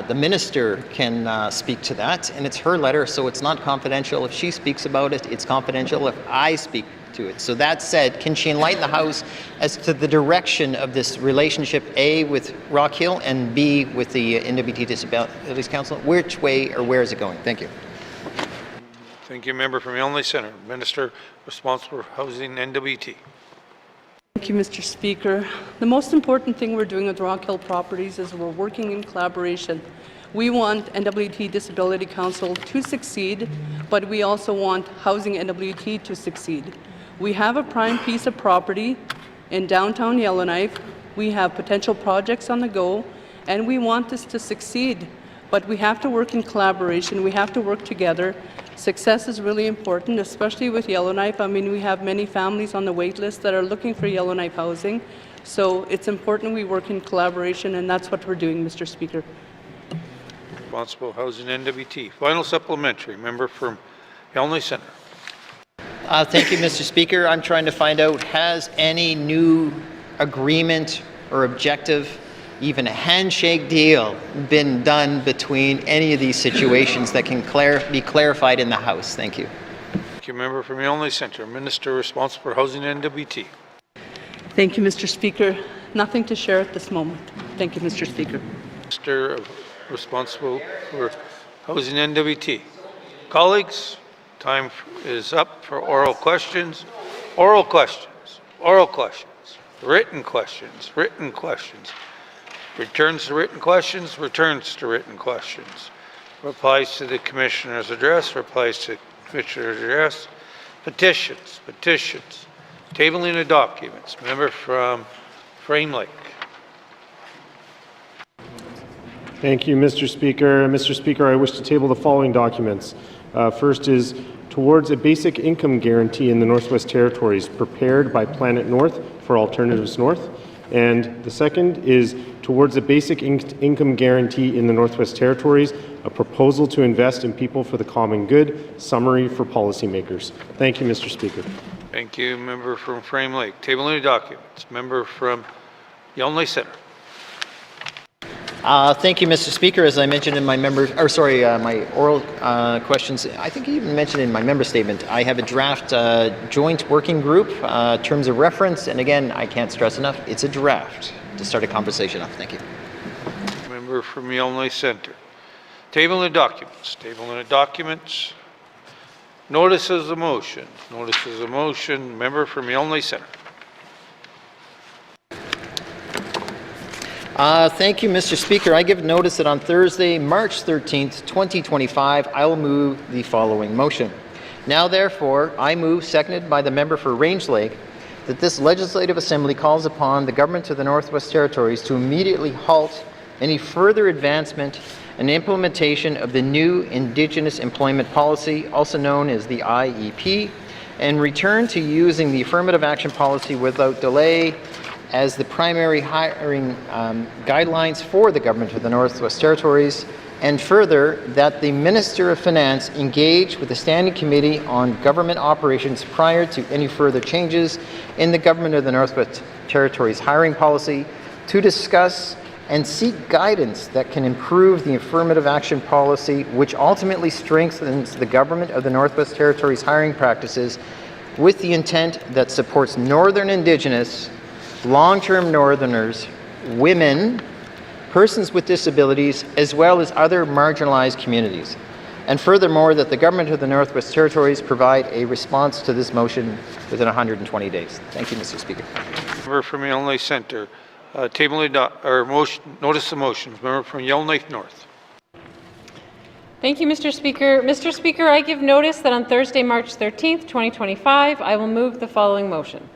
The minister can speak to that, and it's her letter, so it's not confidential. If she speaks about it, it's confidential if I speak to it. So that said, can she enlighten the House as to the direction of this relationship, A, with Rock Hill, and B, with the NWT Disabilities Council? Which way or where is it going? Thank you. Thank you, member from Yonge Centre. Minister responsible for housing NWT. Thank you, Mr. Speaker. The most important thing we're doing with Rock Hill Properties is we're working in collaboration. We want NWT Disability Council to succeed, but we also want Housing NWT to succeed. We have a prime piece of property in downtown Yellowknife. We have potential projects on the go, and we want this to succeed. But we have to work in collaboration. We have to work together. Success is really important, especially with Yellowknife. I mean, we have many families on the wait list that are looking for Yellowknife housing. So it's important we work in collaboration, and that's what we're doing, Mr. Speaker. Responsible Housing NWT. Final supplementary, member from Yellowknife Centre. Thank you, Mr. Speaker. I'm trying to find out, has any new agreement or objective, even a handshake deal, been done between any of these situations that can be clarified in the House? Thank you. Thank you, member from Yellowknife Centre. Minister responsible for Housing NWT. Thank you, Mr. Speaker. Nothing to share at this moment. Thank you, Mr. Speaker. Minister responsible for Housing NWT. Colleagues, time is up for oral questions. Oral questions. Oral questions. Written questions. Written questions. Returns to written questions. Returns to written questions. Replies to the Commissioner's address. Replies to Commissioner's address. Petitions. Petitions. Tabling of documents. Member from Frame Lake. Thank you, Mr. Speaker. Mr. Speaker, I wish to table the following documents. First is towards a basic income guarantee in the Northwest Territories, prepared by Planet North for Alternatives North. And the second is towards a basic income guarantee in the Northwest Territories, a proposal to invest in people for the common good, summary for policymakers. Thank you, Mr. Speaker. Thank you, member from Frame Lake. Tabling of documents. Member from Yellowknife Centre. Thank you, Mr. Speaker. As I mentioned in my my oral questions, I think you even mentioned in my member statement, I have a draft joint working group, terms of reference, and again, I can't stress enough, it's a draft to start a conversation off. Thank you. Member from Yellowknife Centre. Tabling of documents. Tabling of documents. Notices of motion. Notices of motion. Member from Yellowknife Centre. Thank you, Mr. Speaker. I give notice that on Thursday, March 13th, 2025, I will move the following motion. Now, therefore, I move, seconded by the member for Range Lake, that this Legislative Assembly calls upon the Government of the Northwest Territories to immediately halt any further advancement and implementation of the new Indigenous Employment Policy, also known as the IEP, and return to using the Affirmative Action Policy without delay as the primary hiring guidelines for the Government of the Northwest Territories, and further, that the Minister of Finance engage with the Standing Committee on Government Operations prior to any further changes in the Government of the Northwest Territories hiring policy to discuss and seek guidance that can improve the Affirmative Action Policy, which ultimately strengthens the Government of the Northwest Territories hiring practices with the intent that supports Northern Indigenous, long-term Northerners, women, persons with disabilities, as well as other marginalized communities. And furthermore, that the Government of the Northwest Territories provide a response to this motion within 120 days. Thank you, Mr. Speaker. Member from Yellowknife Centre. Notice of motions. Member from Yellowknife North. Thank you, Mr. Speaker. Mr. Speaker, I give notice that on Thursday, March 13th, 2025, I will move the following motion.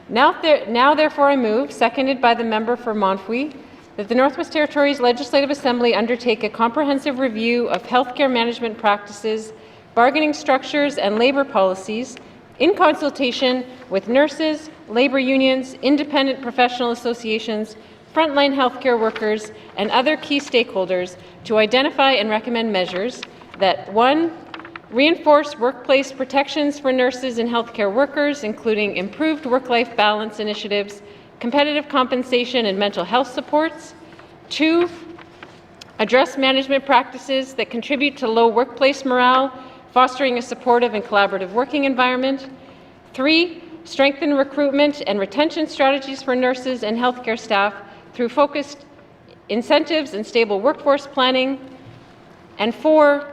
Now, therefore, I move, seconded by the member for Montfouille, that the Northwest Territories Legislative Assembly undertake a comprehensive review of healthcare management practices, bargaining structures, and labor policies in consultation with nurses, labor unions, independent professional associations, frontline healthcare workers, and other key stakeholders to identify and recommend measures that, 1, reinforce workplace protections for nurses and healthcare workers, including improved work-life balance initiatives, competitive compensation and mental health supports. 2, address management practices that contribute to low workplace morale, fostering a supportive and collaborative working environment. 3, strengthen recruitment and retention strategies for nurses and healthcare staff through focused incentives and stable workforce planning. And 4,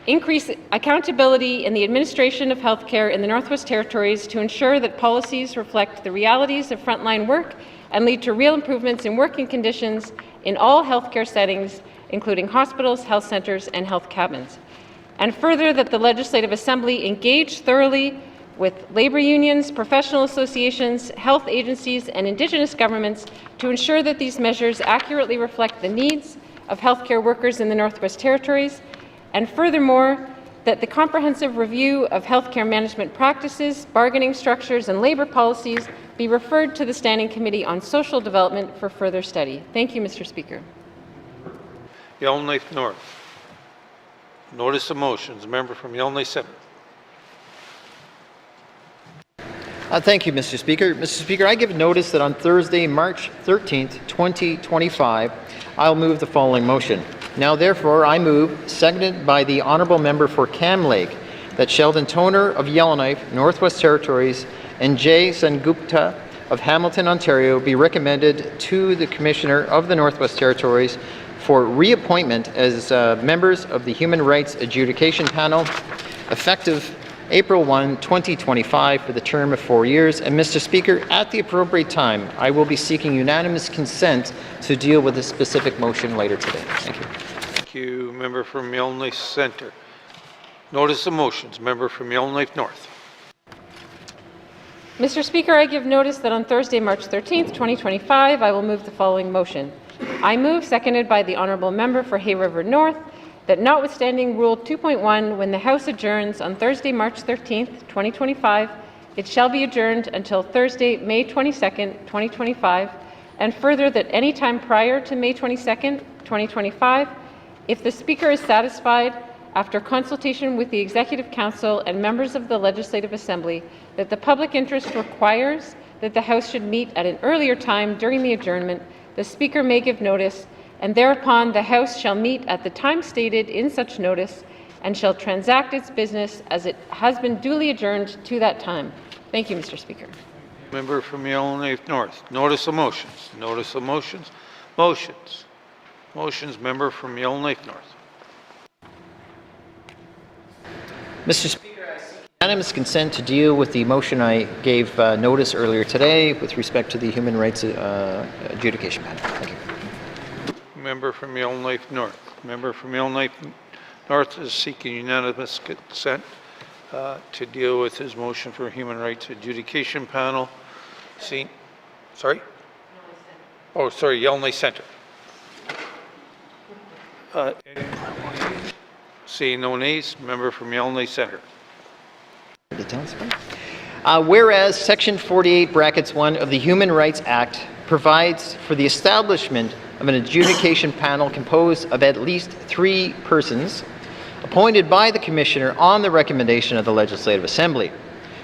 increase accountability in the administration of healthcare in the Northwest Territories to ensure that policies reflect the realities of frontline work and lead to real improvements in working conditions in all healthcare settings, including hospitals, health centres, and health cabins. And further, that the Legislative Assembly engage thoroughly with labour unions, professional associations, health agencies, and Indigenous governments to ensure that these measures accurately reflect the needs of healthcare workers in the Northwest Territories. And furthermore, that the comprehensive review of healthcare management practices, bargaining structures, and labor policies be referred to the Standing Committee on Social Development for further study. Thank you, Mr. Speaker. Yellowknife North. Notice of motions. Member from Yellowknife Centre. Thank you, Mr. Speaker. Mr. Speaker, I give notice that on Thursday, March 13th, 2025, I'll move the following motion. Now, therefore, I move, seconded by the Honourable Member for Cam Lake, that Sheldon Toner of Yellowknife, Northwest Territories, and Jay Sengupta of Hamilton, Ontario, be recommended to the Commissioner of the Northwest Territories for reappointment as members of the Human Rights Adjudication Panel, effective April 1, 2025, for the term of 4 years. And Mr. Speaker, at the appropriate time, I will be seeking unanimous consent to deal with this specific motion later today. Thank you. Thank you. Member from Yellowknife Centre. Notice of motions. Member from Yellowknife North. Mr. Speaker, I give notice that on Thursday, March 13th, 2025, I will move the following motion. I move, seconded by the Honourable Member for Hay River North, that notwithstanding Rule 2.1, when the House adjourns on Thursday, March 13th, 2025, it shall be adjourned until Thursday, May 22nd, 2025, and further that any time prior to May 22nd, 2025, if the Speaker is satisfied, after consultation with the Executive Council and members of the Legislative Assembly, that the public interest requires that the House should meet at an earlier time during the adjournment, the Speaker may give notice, and thereupon the House shall meet at the time stated in such notice and shall transact its business as it has been duly adjourned to that time. Thank you, Mr. Speaker. Member from Yellowknife North. Notice of motions. Notice of motions. Motions. Motions. Member from Yellowknife North. Mr. Speaker, I seek unanimous consent to deal with the motion I gave notice earlier today with respect to the Human Rights Adjudication Panel. Thank you. Member from Yellowknife North. Member from Yellowknife North is seeking unanimous consent to deal with his motion for Human Rights Adjudication Panel. Yellowknife Centre. Seeing no nays, member from Yellowknife Centre. Whereas Section 48, brackets 1 of the Human Rights Act provides for the establishment of an adjudication panel composed of at least 3 persons appointed by the Commissioner on the recommendation of the Legislative Assembly.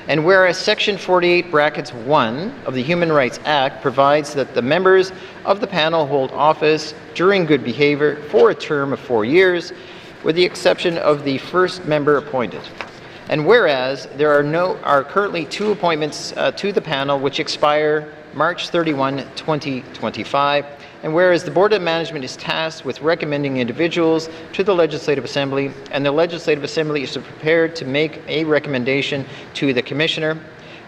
And whereas Section 48, brackets 1 of the Human Rights Act provides that the members of the panel hold office during good behavior for a term of 4 years, with the exception of the first member appointed. And whereas there are currently 2 appointments to the panel which expire March 31, 2025, and whereas the Board of Management is tasked with recommending individuals to the Legislative Assembly, and the Legislative Assembly is prepared to make a recommendation to the Commissioner,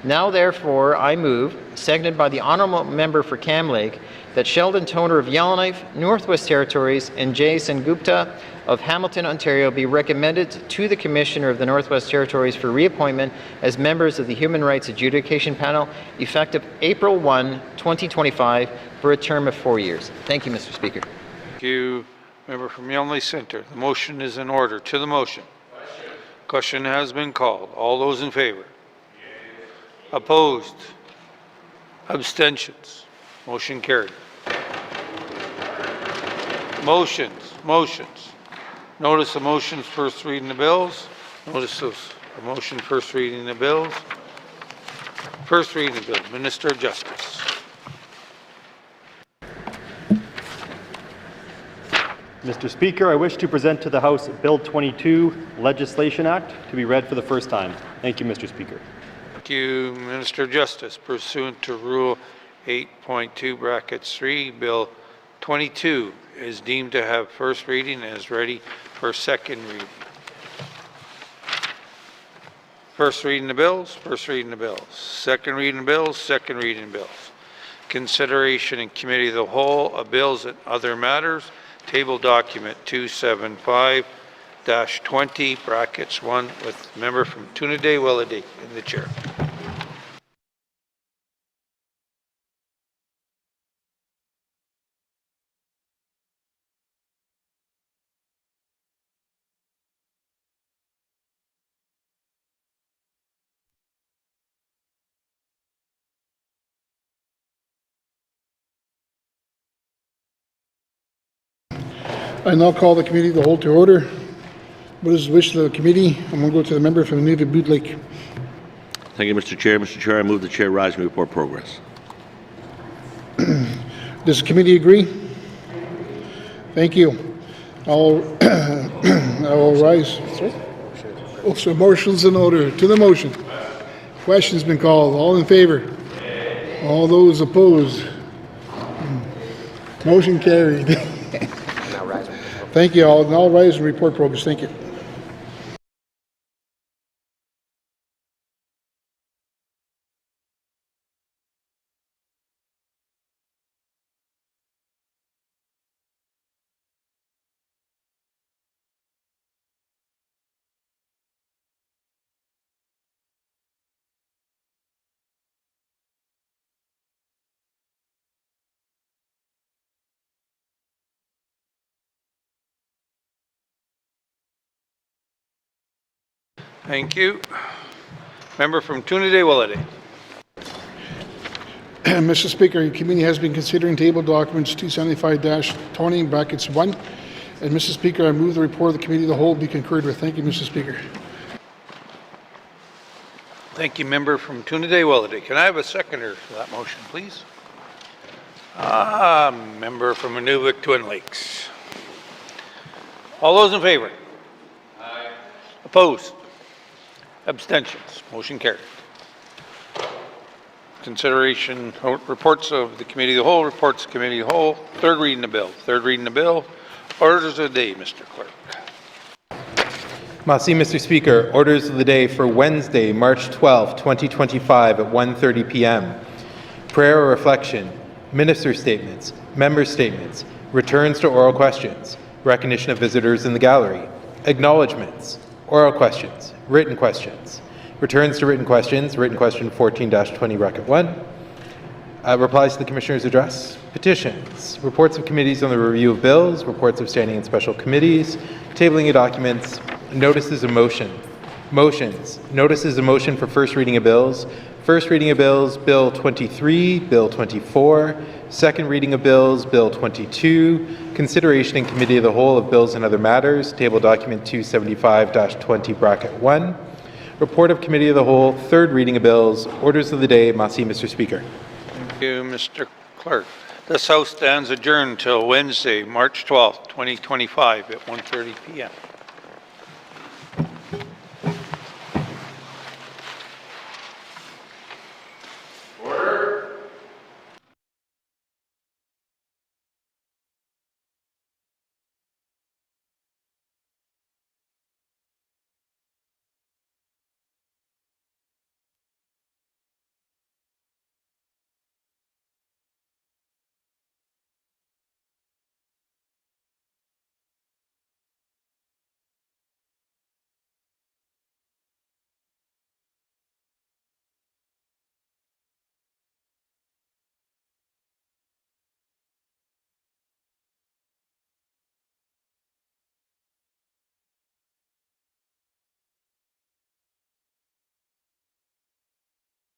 now therefore I move, seconded by the Honourable Member for Cam Lake, that Sheldon Toner of Yellowknife, Northwest Territories, and Jay Sengupta of Hamilton, Ontario, be recommended to the Commissioner of the Northwest Territories for reappointment as members of the Human Rights Adjudication Panel, effective April 1, 2025, for a term of 4 years. Thank you, Mr. Speaker. Thank you. Member from Yellowknife Centre. The motion is in order. To the motion. Question has been called. All those in favor? Opposed? Abstentions? Motion carried. Motions. Notice of motions, first reading the bills. Notice of motion, first reading the bills. First reading the bill. Minister of Justice. Mr. Speaker, I wish to present to the House Bill 22, Legislation Act, to be read for the first time. Thank you, Mr. Speaker. Thank you, Minister of Justice. Pursuant to Rule 8.2, brackets 3, Bill 22 is deemed to have first reading and is ready for second reading. First reading the bills, first reading the bills. Second reading the bills, second reading the bills. Consideration in Committee of the Whole of bills and other matters. Table document 275-20, brackets 1, with member from Toonaday-Willowdale in the chair. I now call the committee of the whole to order. What is the wish of the committee? I'm going to go to the member from Nunavut Lake. Thank you, Mr. Chair. Mr. Chair, I move the chair rise and report progress. Does the committee agree? Thank you. I'll rise. Oh, so motion's in order. To the motion. Question's been called. All in favor? All those opposed? Motion carried. Thank you all. Now rise and report progress. Thank you. Thank you. Member from Trinidad-Willity. Mr. Speaker, the committee has been considering table documents 275-20 brackets 1. And Mr. Speaker, I move the report of the committee of the whole be concurred with. Thank you, Mr. Speaker. Thank you, member from Trinidad-Willity. Can I have a seconder for that motion, please? Member from Nunavut Twin Lakes. All those in favor? Aye. Opposed? Abstentions? Motion carried. Consideration reports of the committee of the whole, reports of the committee of the whole. Third reading of bill. Third reading of bill. Orders of the day, Mr. Clerk. Merci, Mr. Speaker. Orders of the day for Wednesday, March 12, 2025 at 1:30 p.m. Prayer or reflection, minister statements, member statements, returns to oral questions, recognition of visitors in the gallery, acknowledgements, oral questions, written questions, returns to written question 14-20 bracket 1, replies to the Commissioner's address, petitions, reports of committees on the review of bills, reports of standing and special committees, tabling of documents, notices of motion, motions, notices of motion for first reading of bills, first reading of bills, Bill 23, Bill 24, second reading of bills, Bill 22, consideration in committee of the whole of bills and other matters, table document 275-20 bracket 1, report of committee of the whole, third reading of bills, orders of the day. Merci, Mr. Speaker. Thank you, Mr. Clerk. This House stands adjourned till Wednesday, March 12, 2025 at 1:30 p.m.